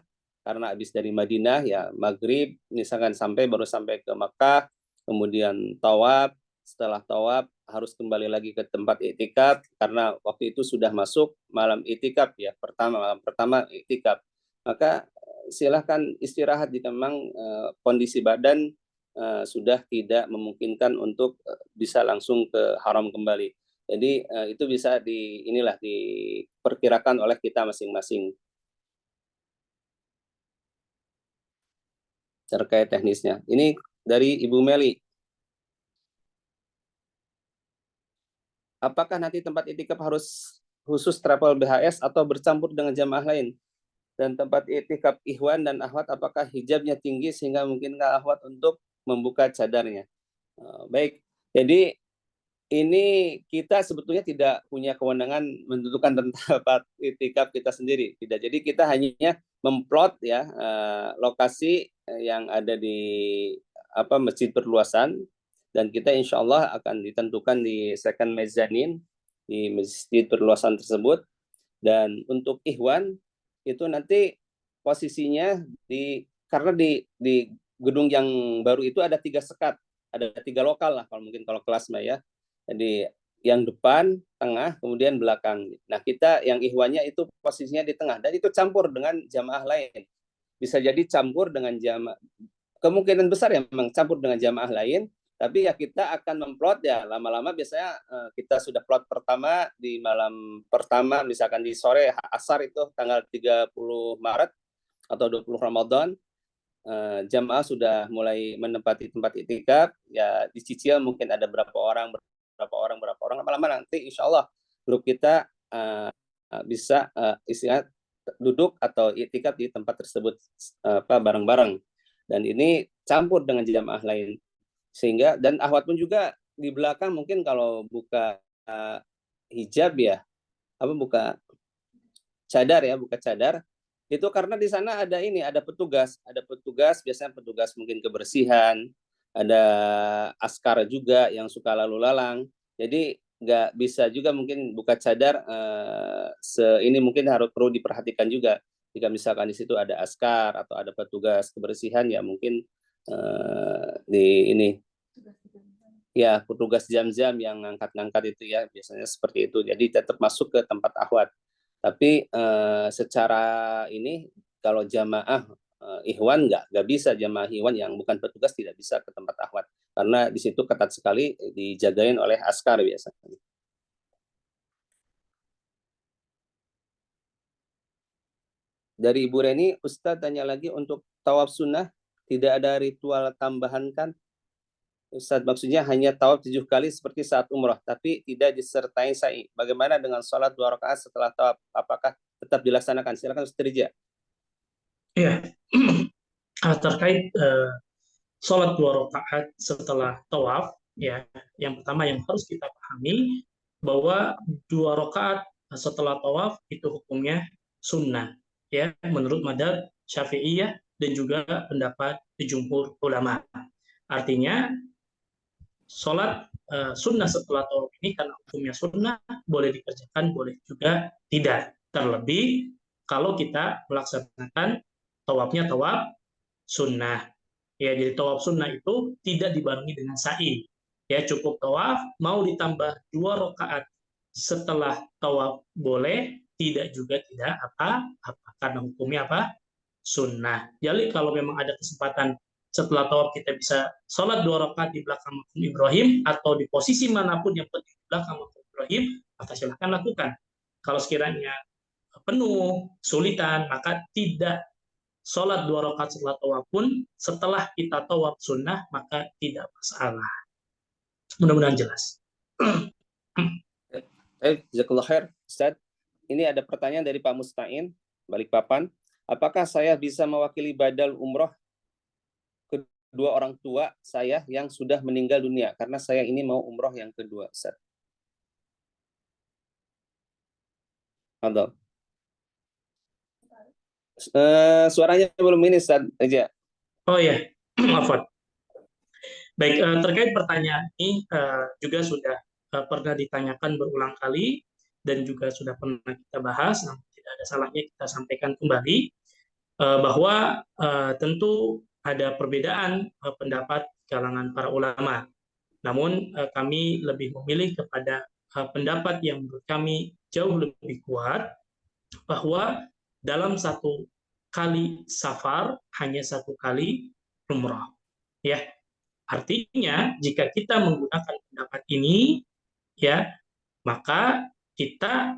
karena habis dari Madinah ya maghrib misalkan baru sampai ke Makkah, kemudian tawaf, setelah tawaf harus kembali lagi ke tempat i'tikaf karena waktu itu sudah masuk malam i'tikaf ya, malam pertama i'tikaf. Maka silahkan istirahat jika memang kondisi badan sudah tidak memungkinkan untuk bisa langsung ke haram kembali. Jadi itu bisa diperkirakan oleh kita masing-masing terkait teknisnya. Ini dari Ibu Meli. Apakah nanti tempat i'tikaf harus khusus travel BHS atau bercampur dengan jamaah lain? Dan tempat i'tikaf ikhwan dan akhwat apakah hijabnya tinggi sehingga mungkinkah akhwat untuk membuka cadarnya? Baik, jadi ini kita sebetulnya tidak punya kewenangan menentukan tempat i'tikaf kita sendiri. Tidak. Jadi kita hanya memplot ya lokasi yang ada di masjid perluasan, dan kita insya Allah akan ditentukan di second mezanin di masjid perluasan tersebut. Dan untuk ikhwan itu nanti posisinya karena di gedung yang baru itu ada 3 sekat, ada 3 lokal lah kalau kelas ya. Jadi yang depan, tengah, kemudian belakang. Nah kita yang ikhwannya itu posisinya di tengah, dan itu campur dengan jamaah lain. Bisa jadi campur dengan jamaah, kemungkinan besar ya memang campur dengan jamaah lain, tapi ya kita akan memplot ya lama-lama. Biasanya kita sudah plot pertama di malam pertama, misalkan di sore asar itu tanggal 30 Maret atau 20 Ramadan, jamaah sudah mulai menempati tempat i'tikaf ya, dicicil mungkin ada berapa orang, lama-lama nanti insya Allah grup kita bisa istirahat duduk atau i'tikaf di tempat tersebut bareng-bareng, dan ini campur dengan jamaah lain. Sehingga dan akhwat pun juga di belakang mungkin kalau buka hijab ya, buka cadar itu karena di sana ada petugas biasanya petugas mungkin kebersihan, ada askar juga yang suka lalu lalang. Jadi nggak bisa juga mungkin buka cadar ini mungkin harus perlu diperhatikan juga. Jika misalkan di situ ada askar atau ada petugas kebersihan ya mungkin ya petugas jam-jam yang ngangkat-ngangkat itu ya, biasanya seperti itu. Jadi tetap masuk ke tempat akhwat. Tapi secara ini kalau jamaah ikhwan nggak bisa, jamaah ikhwan yang bukan petugas tidak bisa ke tempat akhwat karena di situ ketat sekali dijagain oleh askar biasanya. Dari Ibu Reni, Ustadz tanya lagi untuk tawaf sunnah tidak ada ritual tambahan kan? Ustadz, maksudnya hanya tawaf 7 kali seperti saat umroh, tapi tidak disertai sa'i. Bagaimana dengan sholat 2 rakaat setelah tawaf? Apakah tetap dilaksanakan? Silakan Ustadz Rija. Iya, terkait sholat 2 rakaat setelah tawaf, ya, yang pertama yang harus kita pahami bahwa 2 rakaat setelah tawaf itu hukumnya sunnah, ya, menurut madzhab Syafi'iyah dan juga pendapat jumhur ulama. Artinya sholat sunnah setelah tawaf ini karena hukumnya sunnah, boleh dikerjakan, boleh juga tidak. Terlebih kalau kita melaksanakan tawafnya tawaf sunnah. Ya, jadi tawaf sunnah itu tidak dibarengi dengan sa'i. Ya, cukup tawaf, mau ditambah 2 rakaat setelah tawaf boleh, tidak juga tidak apa-apa karena hukumnya apa? Sunnah. Jadi kalau memang ada kesempatan setelah tawaf kita bisa sholat 2 rakaat di belakang makam Ibrahim atau di posisi manapun yang penting di belakang makam Ibrahim, maka silahkan lakukan. Kalau sekiranya penuh, sulitan, maka tidak sholat 2 rakaat setelah tawaf pun setelah kita tawaf sunnah maka tidak masalah. Mudah-mudahan jelas. Jazakallah khair, Ustaz. Ini ada pertanyaan dari Pak Mustain, Balikpapan. Apakah saya bisa mewakili badal umroh kedua orang tua saya yang sudah meninggal dunia? Karena saya ini mau umroh yang kedua, Ustaz. Ada. Suaranya belum ini, Ustaz. Aja. Oh ya, maaf. Baik, terkait pertanyaan ini juga sudah pernah ditanyakan berulang kali dan juga sudah pernah kita bahas, namun tidak ada salahnya kita sampaikan kembali bahwa tentu ada perbedaan pendapat kalangan para ulama. Namun kami lebih memilih kepada pendapat yang menurut kami jauh lebih kuat bahwa dalam satu kali safar hanya 1 kali umrah. Ya, artinya jika kita menggunakan pendapat ini, ya, maka kita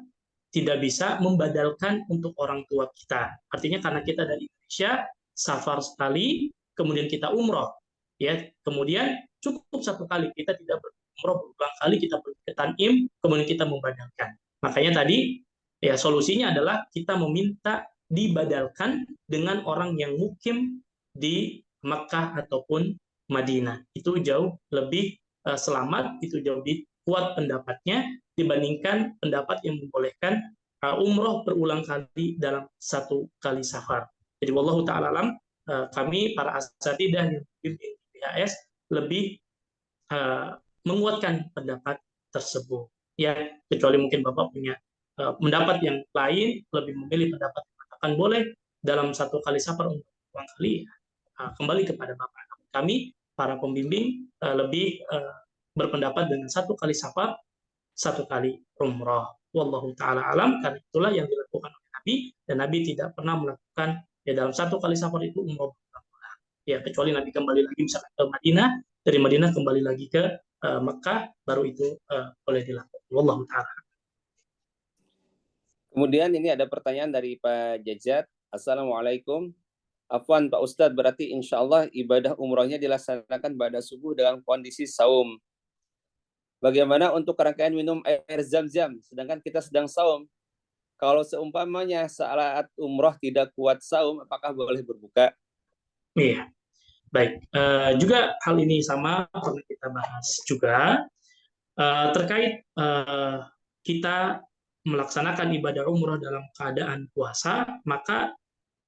tidak bisa membadalkan untuk orang tua kita. Artinya karena kita dari Indonesia, safar sekali, kemudian kita umroh, ya, kemudian cukup 1 kali, kita tidak berumroh berulang kali, kita pergi ke Tanim, kemudian kita membadalkan. Makanya tadi, ya, solusinya adalah kita meminta dibadalkan dengan orang yang mukim di Makkah ataupun Madinah. Itu jauh lebih selamat, itu jauh lebih kuat pendapatnya dibandingkan pendapat yang membolehkan umroh berulang kali dalam 1 kali safar. Jadi wallahu ta'ala alam, kami para asatidah yang di BHS lebih menguatkan pendapat tersebut. Ya, kecuali mungkin Bapak punya pendapat yang lain, lebih memilih pendapat yang mengatakan boleh dalam 1 kali safar untuk berulang kali, kembali kepada Bapak. Kami para pembimbing lebih berpendapat dengan 1 kali safar, 1 kali umroh. Wallahu ta'ala alam, karena itulah yang dilakukan oleh Nabi, dan Nabi tidak pernah melakukan ya dalam 1 kali safar itu umroh berulang-ulang. Ya, kecuali Nabi kembali lagi misalkan ke Madinah, dari Madinah kembali lagi ke Mekah, baru itu boleh dilakukan. Wallahu ta'ala. Kemudian ini ada pertanyaan dari Pak Jajat. Assalamualaikum. Afwan Pak Ustadz, berarti insya Allah ibadah umrohnya dilaksanakan pada subuh dalam kondisi saum. Bagaimana untuk rangkaian minum air zam-zam, sedangkan kita sedang saum? Kalau seumpamanya saat umroh tidak kuat saum, apakah boleh berbuka? Iya, baik. Juga hal ini sama pernah kita bahas juga terkait kita melaksanakan ibadah umroh dalam keadaan puasa, maka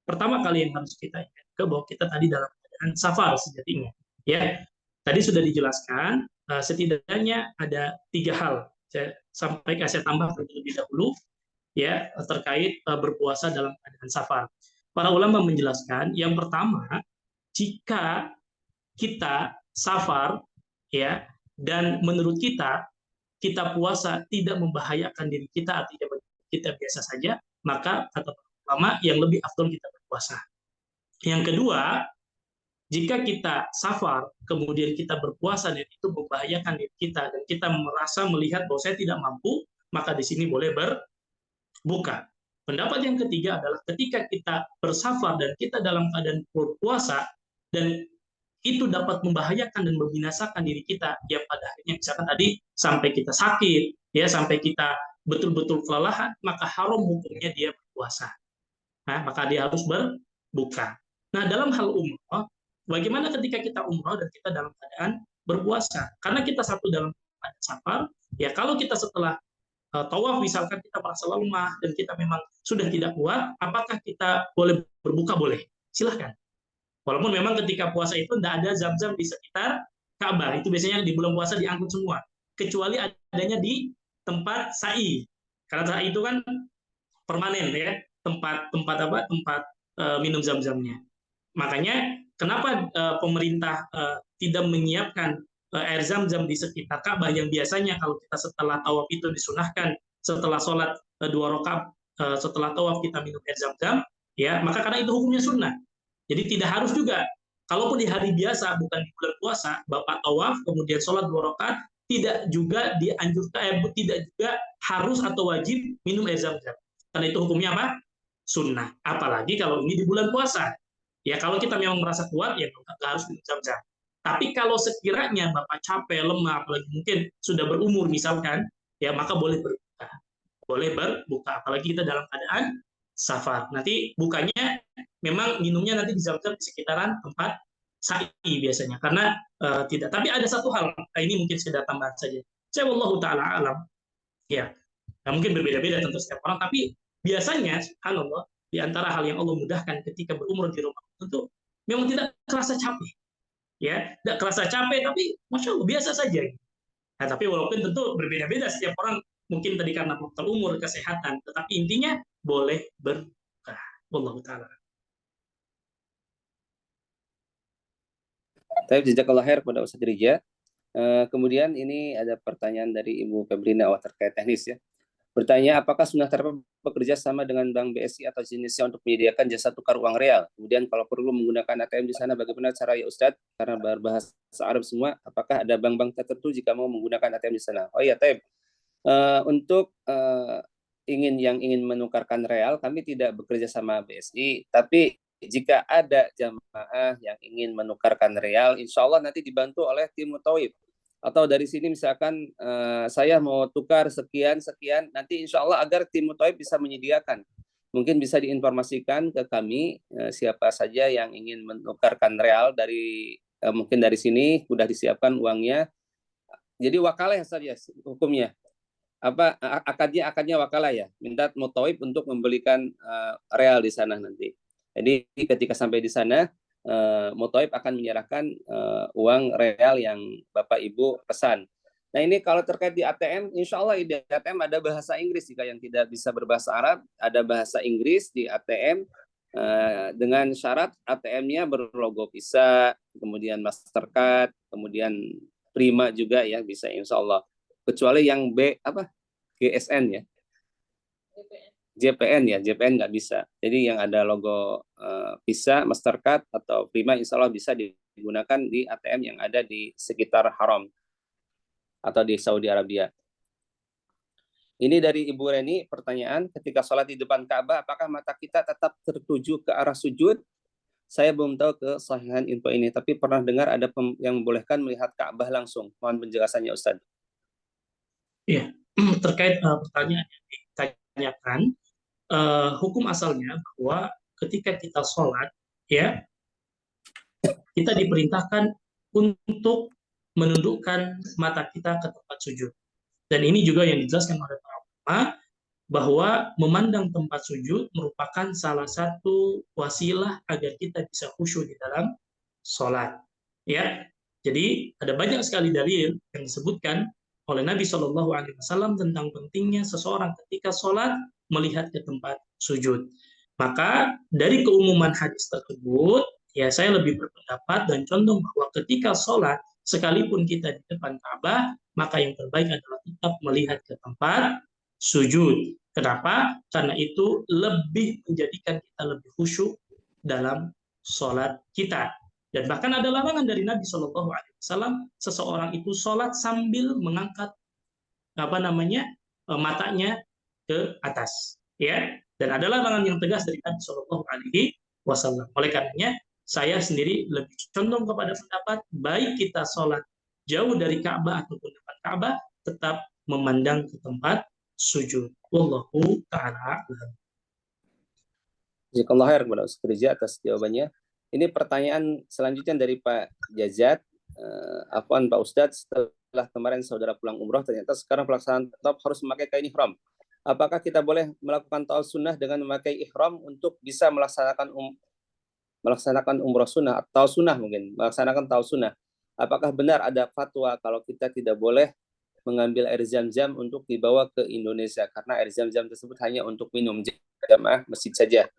pertama kali yang harus kita ingat bahwa kita tadi dalam keadaan safar sejatinya. Ya, tadi sudah dijelaskan setidaknya ada 3 hal. Saya tambah terlebih dahulu ya terkait berpuasa dalam keadaan safar. Para ulama menjelaskan yang pertama, jika kita safar ya dan menurut kita puasa tidak membahayakan diri kita, artinya kita biasa saja, maka kata ulama yang lebih afdol kita berpuasa. Yang kedua, jika kita safar, kemudian kita berpuasa dan itu membahayakan diri kita, dan kita merasa melihat bahwa saya tidak mampu, maka di sini boleh berbuka. Pendapat yang ketiga adalah ketika kita bersafar dan kita dalam keadaan berpuasa, dan itu dapat membahayakan dan membinasakan diri kita, ya pada akhirnya misalkan tadi sampai kita sakit, ya sampai kita betul-betul kelelahan, maka haram hukumnya dia berpuasa. Nah, maka dia harus berbuka. Nah, dalam hal umroh, bagaimana ketika kita umroh dan kita dalam keadaan berpuasa? Karena kita satu dalam keadaan safar, ya kalau kita setelah tawaf misalkan kita merasa lemah dan kita memang sudah tidak kuat, apakah kita boleh berbuka? Boleh, silahkan. Walaupun memang ketika puasa itu tidak ada zam-zam di sekitar Ka'bah, itu biasanya di bulan puasa diangkut semua, kecuali adanya di tempat sa'i, karena sa'i itu kan permanen ya, tempat minum zam-zamnya. Makanya kenapa pemerintah tidak menyiapkan air zam-zam di sekitar Ka'bah, yang biasanya kalau kita setelah tawaf itu disunahkan setelah sholat 2 rakaat setelah tawaf kita minum air zam-zam, ya maka karena itu hukumnya sunnah. Jadi tidak harus juga, kalaupun di hari biasa bukan di bulan puasa, Bapak tawaf kemudian sholat 2 rakaat, tidak juga dianjurkan, tidak juga harus atau wajib minum air zam-zam. Karena itu hukumnya apa? Sunnah. Apalagi kalau ini di bulan puasa. Ya kalau kita memang merasa kuat, ya nggak harus minum zam-zam. Tapi kalau sekiranya Bapak capek, lemah, apalagi mungkin sudah berumur misalkan, ya maka boleh berbuka. Boleh berbuka, apalagi kita dalam keadaan safar. Nanti bukanya memang minumnya nanti di zam-zam di sekitaran tempat sa'i biasanya. Karena tidak. Tapi ada satu hal, ini mungkin sekedar tambahan saja. Saya wallahu ta'ala alam. Ya, nah, mungkin berbeda-beda tentu setiap orang, tapi biasanya, subhanallah, di antara hal yang Allah mudahkan ketika berumrah di Ramadan tentu memang tidak kerasa capek. Ya, tidak kerasa capek, tapi Masya Allah, biasa saja. Nah, tapi walaupun tentu berbeda-beda setiap orang, mungkin tadi karena faktor umur, kesehatan, tetapi intinya boleh berbuka. Wallahu ta'ala. Baik, jazakallah khair kepada Ustaz Rija. Kemudian ini ada pertanyaan dari Ibu Febrina terkait teknis ya. Bertanya, apakah sunnah terdapat bekerja sama dengan bank BSI atau jenisnya untuk menyediakan jasa tukar uang real? Kemudian kalau perlu menggunakan ATM di sana, bagaimana cara ya Ustadz? Karena berbahasa Arab semua, apakah ada bank-bank tertentu jika mau menggunakan ATM di sana? Oh iya, Taib. Untuk yang ingin menukarkan real, kami tidak bekerja sama BSI, tapi jika ada jamaah yang ingin menukarkan real, insya Allah nanti dibantu oleh tim Mutawif. Atau dari sini misalkan saya mau tukar sekian, nanti insya Allah agar tim Mutawif bisa menyediakan. Mungkin bisa diinformasikan ke kami siapa saja yang ingin menukarkan real dari mungkin dari sini sudah disiapkan uangnya. Jadi wakalah saja hukumnya. Apa akadnya wakalah ya. Minta Mutawif untuk membelikan real di sana nanti. Jadi ketika sampai di sana Mutawif akan menyerahkan uang real yang Bapak Ibu pesan. Nah ini kalau terkait di ATM, insya Allah di ATM ada bahasa Inggris. Jika yang tidak bisa berbahasa Arab, ada bahasa Inggris di ATM dengan syarat ATM-nya berlogo Visa, kemudian Mastercard, kemudian Prima juga ya bisa insya Allah. Kecuali yang GSN ya. JPN nggak bisa. Jadi yang ada logo Visa, Mastercard atau Prima insya Allah bisa digunakan di ATM yang ada di sekitar Haram atau di Saudi Arabia. Ini dari Ibu Reni pertanyaan, ketika sholat di depan Ka'bah apakah mata kita tetap tertuju ke arah sujud? Saya belum tahu kesahihan info ini, tapi pernah dengar ada yang membolehkan melihat Ka'bah langsung. Mohon penjelasannya Ustaz. Iya, terkait pertanyaan yang ditanyakan, hukum asalnya bahwa ketika kita sholat, ya kita diperintahkan untuk menundukkan mata kita ke tempat sujud. Dan ini juga yang dijelaskan oleh para ulama bahwa memandang tempat sujud merupakan salah satu wasilah agar kita bisa khusyuk di dalam sholat. Ya, jadi ada banyak sekali dalil yang disebutkan oleh Nabi SAW tentang pentingnya seseorang ketika sholat melihat ke tempat sujud. Maka dari keumuman hadis tersebut, ya saya lebih berpendapat dan condong bahwa ketika sholat sekalipun kita di depan Ka'bah, maka yang terbaik adalah tetap melihat ke tempat sujud. Kenapa? Karena itu lebih menjadikan kita lebih khusyuk dalam sholat kita. Dan bahkan ada larangan dari Nabi SAW, seseorang itu sholat sambil mengangkat matanya ke atas, ya. Dan ada larangan yang tegas dari Nabi SAW. Oleh karenanya, saya sendiri lebih condong kepada pendapat baik kita sholat jauh dari Ka'bah ataupun depan Ka'bah, tetap memandang ke tempat sujud. Wallahu ta'ala a'lam. Jazakallah khair kepada Ustaz Riza atas jawabannya. Ini pertanyaan selanjutnya dari Pak Jazat. Afwan Pak Ustadz, setelah kemarin saudara pulang umroh, ternyata sekarang pelaksanaan tawaf harus memakai kain ihram. Apakah kita boleh melakukan tawaf sunnah dengan memakai ihram untuk bisa melaksanakan umroh sunnah atau sunnah mungkin melaksanakan tawaf sunnah? Apakah benar ada fatwa kalau kita tidak boleh mengambil air zam-zam untuk dibawa ke Indonesia karena air zam-zam tersebut hanya untuk minum jamaah masjid saja,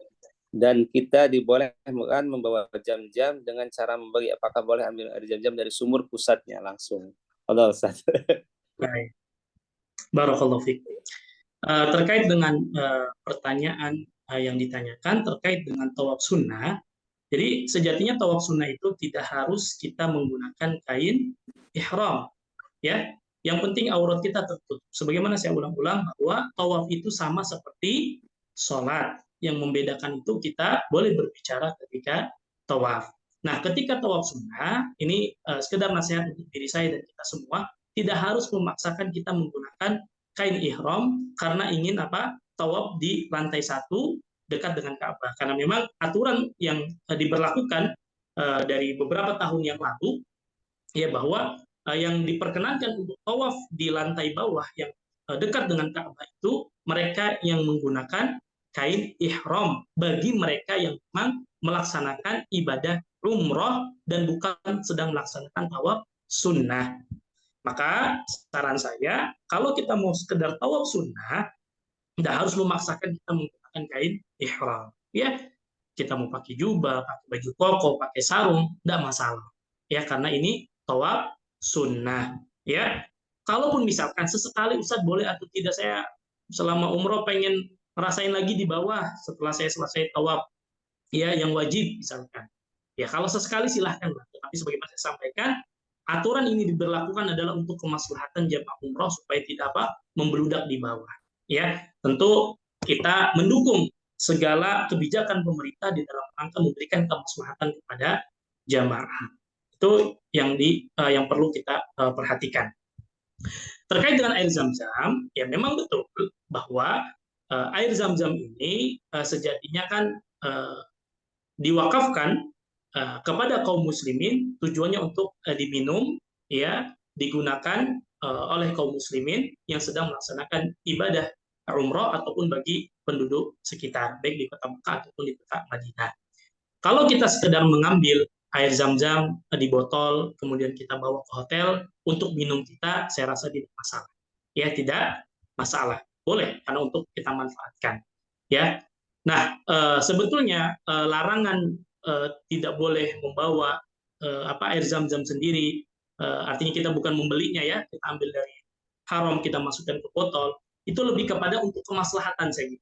dan kita dibolehkan membawa jam-jam dengan cara membagi? Apakah boleh ambil air jam-jam dari sumur pusatnya langsung? Allah Ustaz. Baik. Barakallahu fiik. Terkait dengan pertanyaan yang ditanyakan terkait dengan tawaf sunnah, jadi sejatinya tawaf sunnah itu tidak harus kita menggunakan kain ihram, ya. Yang penting aurat kita tertutup. Sebagaimana saya ulang-ulang bahwa tawaf itu sama seperti sholat. Yang membedakan itu kita boleh berbicara ketika tawaf. Nah, ketika tawaf sunnah, ini sekedar nasihat untuk diri saya dan kita semua, tidak harus memaksakan kita menggunakan kain ihram karena ingin tawaf di lantai 1 dekat dengan Ka'bah. Karena memang aturan yang diberlakukan dari beberapa tahun yang lalu, ya, bahwa yang diperkenankan untuk tawaf di lantai bawah yang dekat dengan Ka'bah itu mereka yang menggunakan kain ihram bagi mereka yang memang melaksanakan ibadah umroh dan bukan sedang melaksanakan tawaf sunnah. Maka saran saya, kalau kita mau sekedar tawaf sunnah, tidak harus memaksakan kita menggunakan kain ihram. Ya, kita mau pakai jubah, pakai baju koko, pakai sarung, tidak masalah. Ya, karena ini tawaf sunnah. Ya, kalaupun misalkan sesekali Ustaz boleh atau tidak, saya selama umroh pengen ngerasain lagi di bawah setelah saya selesai tawaf, ya, yang wajib misalkan. Ya, kalau sesekali silahkan. Tapi sebagaimana saya sampaikan, aturan ini diberlakukan adalah untuk kemaslahatan jamaah umroh supaya tidak membeludak di bawah. Ya, tentu kita mendukung segala kebijakan pemerintah di dalam rangka memberikan kemaslahatan kepada jamaah. Itu yang perlu kita perhatikan. Terkait dengan air zam-zam, ya memang betul bahwa air zam-zam ini sejatinya kan diwakafkan kepada kaum muslimin, tujuannya untuk diminum, ya, digunakan oleh kaum muslimin yang sedang melaksanakan ibadah umroh ataupun bagi penduduk sekitar, baik di kota Mekah ataupun di kota Madinah. Kalau kita sekedar mengambil air zam-zam di botol, kemudian kita bawa ke hotel untuk minum kita, saya rasa tidak masalah. Ya, tidak masalah. Boleh, karena untuk kita manfaatkan. Ya. Nah, sebetulnya larangan tidak boleh membawa air zam-zam sendiri, artinya kita bukan membelinya, ya, kita ambil dari haram, kita masukkan ke botol, itu lebih kepada untuk kemaslahatan saya.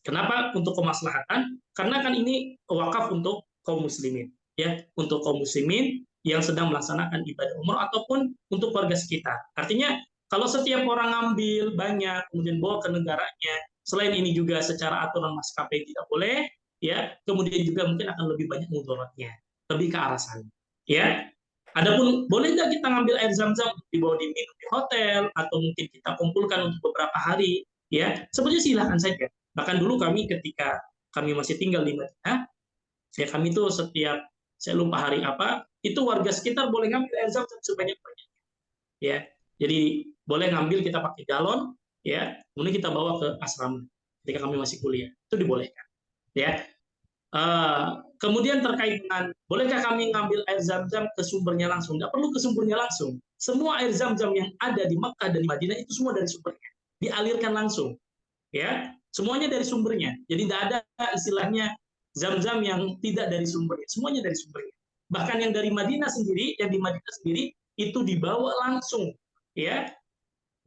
Kenapa untuk kemaslahatan? Karena kan ini wakaf untuk kaum muslimin, ya, untuk kaum muslimin yang sedang melaksanakan ibadah umroh ataupun untuk warga sekitar. Artinya kalau setiap orang ngambil banyak kemudian bawa ke negaranya, selain ini juga secara aturan maskapai tidak boleh, ya, kemudian juga mungkin akan lebih banyak mudaratnya, lebih ke arah sana, ya. Adapun boleh nggak kita ngambil air zam-zam dibawa diminum di hotel atau mungkin kita kumpulkan untuk beberapa hari, ya, sebenarnya silahkan saja. Bahkan dulu kami ketika kami masih tinggal di Madinah, ya, kami itu setiap, saya lupa hari apa, itu warga sekitar boleh ngambil air zam-zam sebanyak-banyaknya, ya. Jadi boleh ngambil, kita pakai galon, ya, kemudian kita bawa ke asrama ketika kami masih kuliah, itu dibolehkan, ya. Kemudian terkait dengan bolehkah kami ngambil air zam-zam ke sumbernya langsung? Tidak perlu ke sumbernya langsung. Semua air zam-zam yang ada di Makkah dan Madinah itu semua dari sumbernya, dialirkan langsung, ya, semuanya dari sumbernya. Jadi tidak ada istilahnya zam-zam yang tidak dari sumbernya, semuanya dari sumbernya. Bahkan yang dari Madinah sendiri, yang di Madinah sendiri itu dibawa langsung, ya,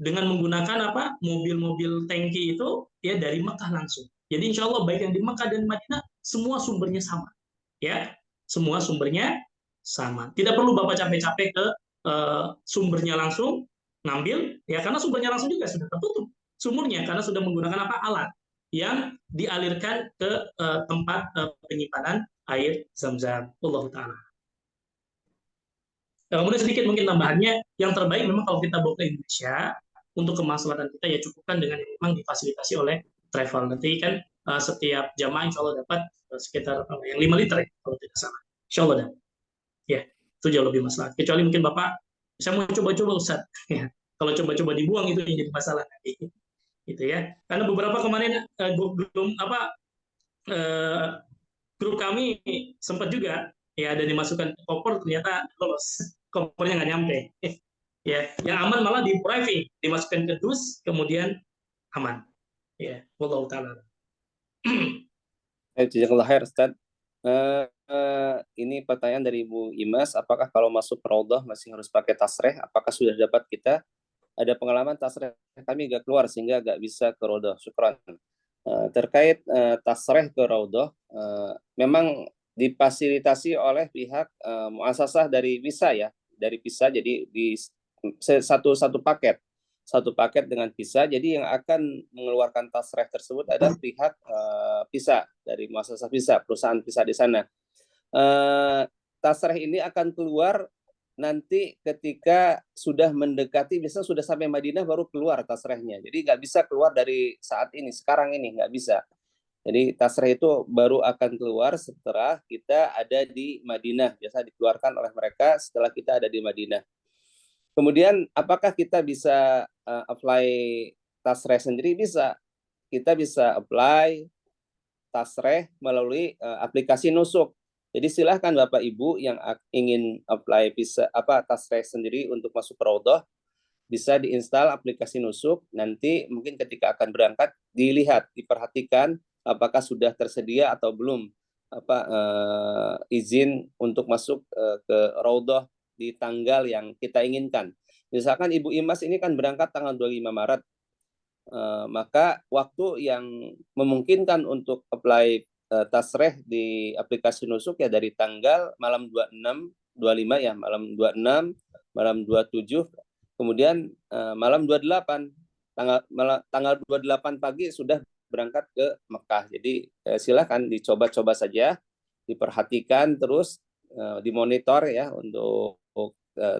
dengan menggunakan apa, mobil-mobil tangki itu, ya, dari Mekah langsung. Jadi insya Allah baik yang di Mekah dan Madinah semua sumbernya sama, ya, semua sumbernya sama. Tidak perlu Bapak capek-capek ke sumbernya langsung ngambil, ya, karena sumbernya langsung juga sudah tertutup sumurnya karena sudah menggunakan apa, alat yang dialirkan ke tempat penyimpanan air Zam-Zam. Allah Ta'ala. Kemudian sedikit mungkin tambahannya, yang terbaik memang kalau kita bawa ke Indonesia untuk kemaslahatan kita ya cukupkan dengan yang memang difasilitasi oleh travel. Nanti kan setiap jamaah insya Allah dapat sekitar yang 5 liter ya, kalau tidak salah. Insya Allah dapat. Ya, itu jauh lebih masalah. Kecuali mungkin Bapak, saya mau coba-coba Ustaz. Ya, kalau coba-coba dibuang itu yang jadi masalah nanti. Gitu ya. Karena beberapa kemarin grup kami sempat juga ya ada dimasukkan ke koper ternyata lolos. Kopernya nggak nyampe. Ya, yang aman malah di private, dimasukkan ke dus, kemudian aman. Ya, wallahu taala. Jazakallah khair, Ustaz. Ini pertanyaan dari Ibu Imas, apakah kalau masuk Raudhah masih harus pakai tasreh? Apakah sudah dapat kita? Ada pengalaman tasreh kami nggak keluar sehingga nggak bisa ke Raudhah. Syukran. Terkait tasreh ke Raudhah, memang difasilitasi oleh pihak muasasah dari visa ya, dari visa, jadi di satu paket dengan visa. Jadi yang akan mengeluarkan tasreh tersebut adalah pihak visa dari muasasah visa, perusahaan visa di sana. Tasreh ini akan keluar nanti ketika sudah mendekati, biasanya sudah sampai Madinah baru keluar tasrehnya. Jadi nggak bisa keluar dari saat ini, sekarang ini nggak bisa. Jadi tasreh itu baru akan keluar setelah kita ada di Madinah. Biasa dikeluarkan oleh mereka setelah kita ada di Madinah. Kemudian apakah kita bisa apply tasreh sendiri? Bisa. Kita bisa apply tasreh melalui aplikasi Nusuk. Jadi silahkan Bapak Ibu yang ingin apply bisa tasreh sendiri untuk masuk ke Raudhah, bisa diinstal aplikasi Nusuk. Nanti mungkin ketika akan berangkat dilihat, diperhatikan apakah sudah tersedia atau belum izin untuk masuk ke Raudhah di tanggal yang kita inginkan. Misalkan Ibu Imas ini kan berangkat tanggal 25 Maret, maka waktu yang memungkinkan untuk apply tasreh di aplikasi Nusuk ya dari tanggal malam 26, 25 ya, malam 26, malam 27, kemudian malam 28, tanggal 28 pagi sudah berangkat ke Mekah. Jadi silakan dicoba-coba saja, diperhatikan terus, dimonitor ya untuk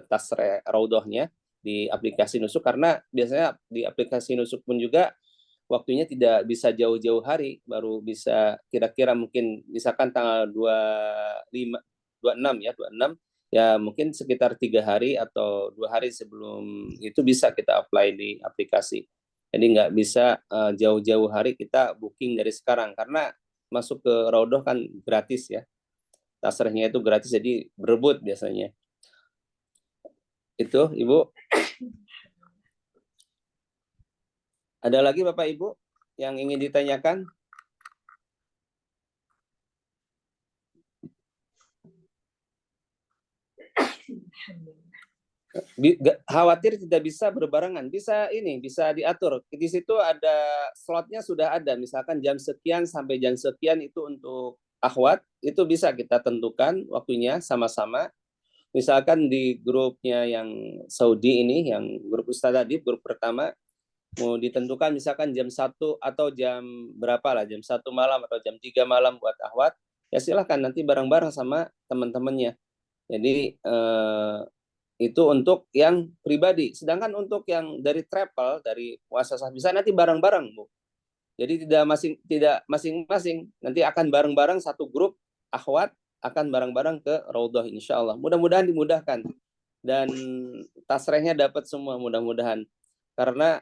tasreh Raudhahnya di aplikasi Nusuk, karena biasanya di aplikasi Nusuk pun juga waktunya tidak bisa jauh-jauh hari, baru bisa kira-kira mungkin misalkan tanggal 26 ya mungkin sekitar 3 hari atau 2 hari sebelum itu bisa kita apply di aplikasi. Jadi nggak bisa jauh-jauh hari kita booking dari sekarang, karena masuk ke Raudhah kan gratis ya, tasrehnya itu gratis, jadi berebut biasanya. Itu Ibu. Ada lagi Bapak Ibu yang ingin ditanyakan? Khawatir tidak bisa berbarengan, bisa diatur. Di situ ada slotnya, sudah ada, misalkan jam sekian sampai jam sekian itu untuk akhwat, itu bisa kita tentukan waktunya sama-sama. Misalkan di grupnya yang Saudi ini, yang grup Ustaz tadi, grup pertama, mau ditentukan misalkan jam 1 atau jam berapa lah, jam 1 malam atau jam 3 malam buat akhwat, ya silahkan nanti bareng-bareng sama teman-temannya. Jadi itu untuk yang pribadi. Sedangkan untuk yang dari travel, dari muasasah visa nanti bareng-bareng, Bu. Jadi tidak masing-masing, nanti akan bareng-bareng satu grup akhwat akan bareng-bareng ke Raudhah insyaallah. Mudah-mudahan dimudahkan dan tasrehnya dapat semua mudah-mudahan. Karena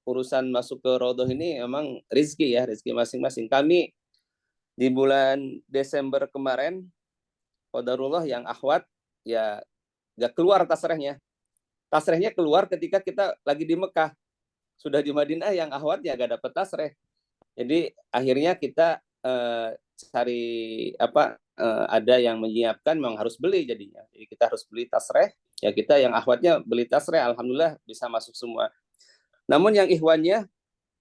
urusan masuk ke Raudhah ini memang rezeki ya, rezeki masing-masing. Kami di bulan Desember kemarin, qadarullah yang akhwat ya nggak keluar tasrehnya. Tasrehnya keluar ketika kita lagi di Mekah. Sudah di Madinah yang akhwatnya nggak dapat tasreh. Jadi akhirnya kita cari ada yang menyiapkan memang harus beli jadinya. Jadi kita harus beli tasreh. Ya kita yang akhwatnya beli tasreh, alhamdulillah bisa masuk semua. Namun yang ikhwannya,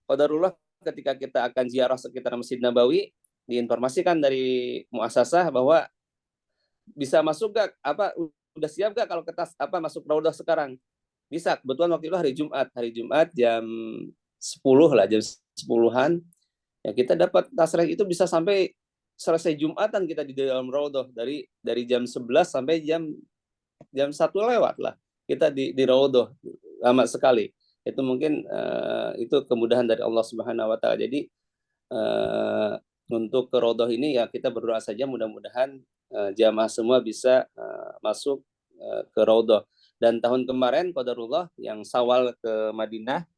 qadarullah ketika kita akan ziarah sekitar Masjid Nabawi, diinformasikan dari muasasah bahwa bisa masuk gak? Udah siap gak kalau kita masuk raudhah sekarang? Bisa. Kebetulan waktu itu hari Jumat jam 10 lah, jam 10-an. Ya kita dapat tasreh itu bisa sampai selesai Jumatan kita di dalam raudhah dari jam 11 sampai jam 1 lewat lah kita di raudhah, lama sekali. Itu mungkin itu kemudahan dari Allah Subhanahu wa taala. Jadi untuk ke raudhah ini ya kita berdoa saja mudah-mudahan jamaah semua bisa masuk ke raudhah. Dan tahun kemarin qadarullah yang Syawal ke Madinah,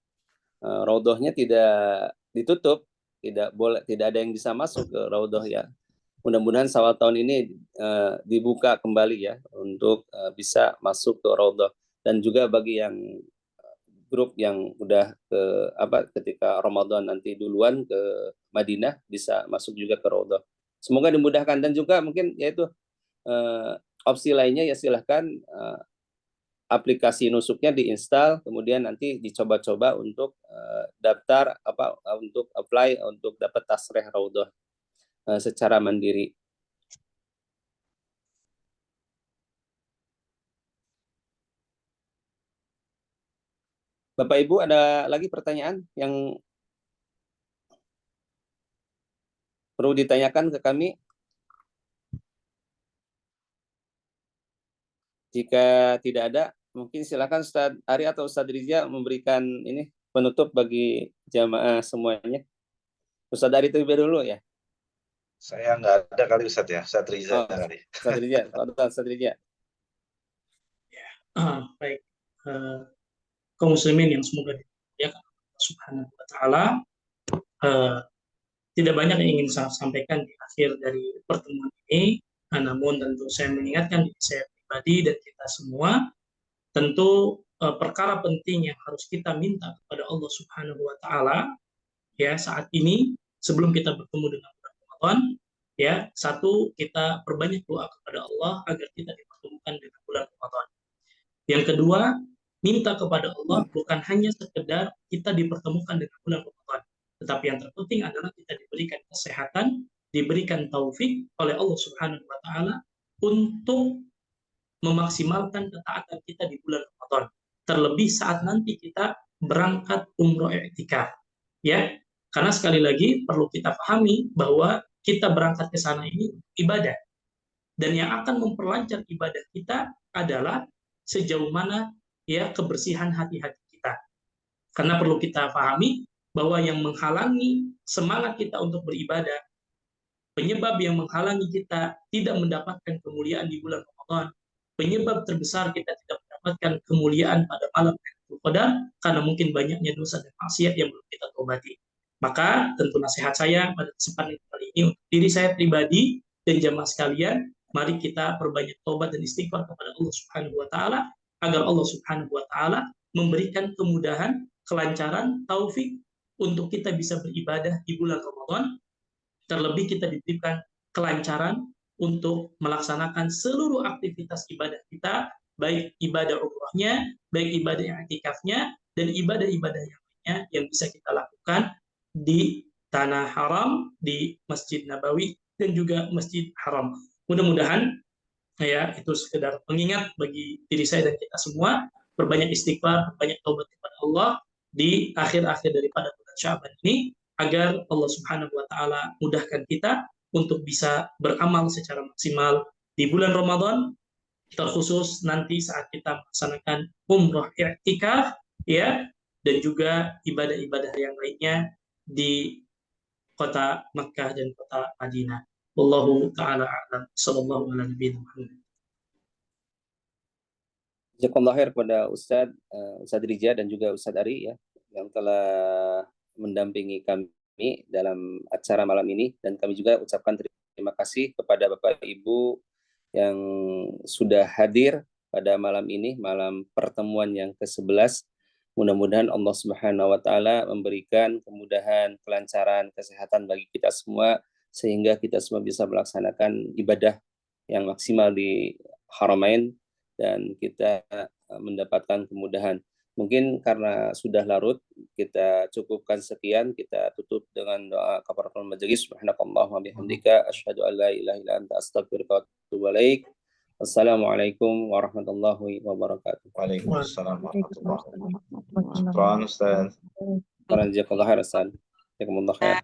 raudhahnya tidak ditutup, tidak ada yang bisa masuk ke raudhah ya. Mudah-mudahan Syawal tahun ini dibuka kembali ya untuk bisa masuk ke raudhah. Dan juga bagi yang grup yang udah ketika Ramadan nanti duluan ke Madinah bisa masuk juga ke raudhah. Semoga dimudahkan. Dan juga mungkin yaitu opsi lainnya ya silahkan aplikasi nusuknya diinstal, kemudian nanti dicoba-coba untuk daftar untuk apply untuk dapat tasreh raudhah secara mandiri. Bapak Ibu, ada lagi pertanyaan yang perlu ditanyakan ke kami? Jika tidak ada, mungkin silakan Ustadz Ari atau Ustadz Riza memberikan ini penutup bagi jamaah semuanya. Ustadz Ari terlebih dulu ya. Saya nggak ada kali Ustadz ya, Ustadz Riza kali. Ustadz Riza, Ustadz Riza. Baik, kaum muslimin yang semoga dimuliakan Allah Subhanahu wa taala. Tidak banyak yang ingin saya sampaikan di akhir dari pertemuan ini, namun tentu saya mengingatkan diri saya pribadi dan kita semua, tentu perkara penting yang harus kita minta kepada Allah Subhanahu wa taala ya saat ini sebelum kita bertemu dengan bulan Ramadan ya, satu, kita perbanyak doa kepada Allah agar kita dipertemukan dengan bulan Ramadan. Yang kedua, minta kepada Allah bukan hanya sekedar kita dipertemukan dengan bulan Ramadan, tetapi yang terpenting adalah kita diberikan kesehatan, diberikan taufik oleh Allah Subhanahu wa taala untuk memaksimalkan ketaatan kita di bulan Ramadan. Terlebih saat nanti kita berangkat umroh i'tikaf. Ya, karena sekali lagi perlu kita pahami bahwa kita berangkat ke sana ini ibadah. Dan yang akan memperlancar ibadah kita adalah sejauh mana ya kebersihan hati-hati kita. Karena perlu kita pahami bahwa yang menghalangi semangat kita untuk beribadah, penyebab yang menghalangi kita tidak mendapatkan kemuliaan di bulan Ramadan, penyebab terbesar kita tidak mendapatkan kemuliaan pada malam Lailatul Qadar karena mungkin banyaknya dosa dan maksiat yang belum kita tobati. Maka tentu nasihat saya pada kesempatan kali ini untuk diri saya pribadi dan jamaah sekalian, mari kita perbanyak tobat dan istighfar kepada Allah Subhanahu wa taala agar Allah Subhanahu wa taala memberikan kemudahan, kelancaran, taufik untuk kita bisa beribadah di bulan Ramadan. Terlebih kita diberikan kelancaran untuk melaksanakan seluruh aktivitas ibadah kita, baik ibadah umrahnya, baik ibadah i'tikafnya, dan ibadah-ibadah yang lainnya yang bisa kita lakukan di Tanah Haram, di Masjid Nabawi, dan juga Masjid Haram. Mudah-mudahan ya itu sekedar pengingat bagi diri saya dan kita semua, berbanyak istighfar, berbanyak taubat kepada Allah di akhir-akhir daripada bulan Sya'ban ini, agar Allah Subhanahu wa taala mudahkan kita untuk bisa beramal secara maksimal di bulan Ramadan, terkhusus nanti saat kita melaksanakan umrah i'tikaf ya, dan juga ibadah-ibadah yang lainnya di kota Makkah dan kota Madinah. Wallahu taala a'lam. Sallallahu ala nabiyina Muhammad. Jazakallahu khair kepada Ustadz Riza dan juga Ustadz Ari ya yang telah mendampingi kami dalam acara malam ini, dan kami juga ucapkan terima kasih kepada Bapak Ibu yang sudah hadir pada malam ini, malam pertemuan yang ke-11. Mudah-mudahan Allah Subhanahu wa taala memberikan kemudahan, kelancaran, kesehatan bagi kita semua sehingga kita semua bisa melaksanakan ibadah yang maksimal di Haramain dan kita mendapatkan kemudahan. Mungkin karena sudah larut, kita cukupkan sekian, kita tutup dengan doa kafaratul majelis. Subhanakallahumma wa bihamdika asyhadu an la ilaha illa anta astaghfiruka wa atubu ilaik. Assalamualaikum warahmatullahi wabarakatuh. Waalaikumsalam warahmatullahi wabarakatuh. Syukran, Ustaz. Jazakallahu khairan. Jazakumullah khair.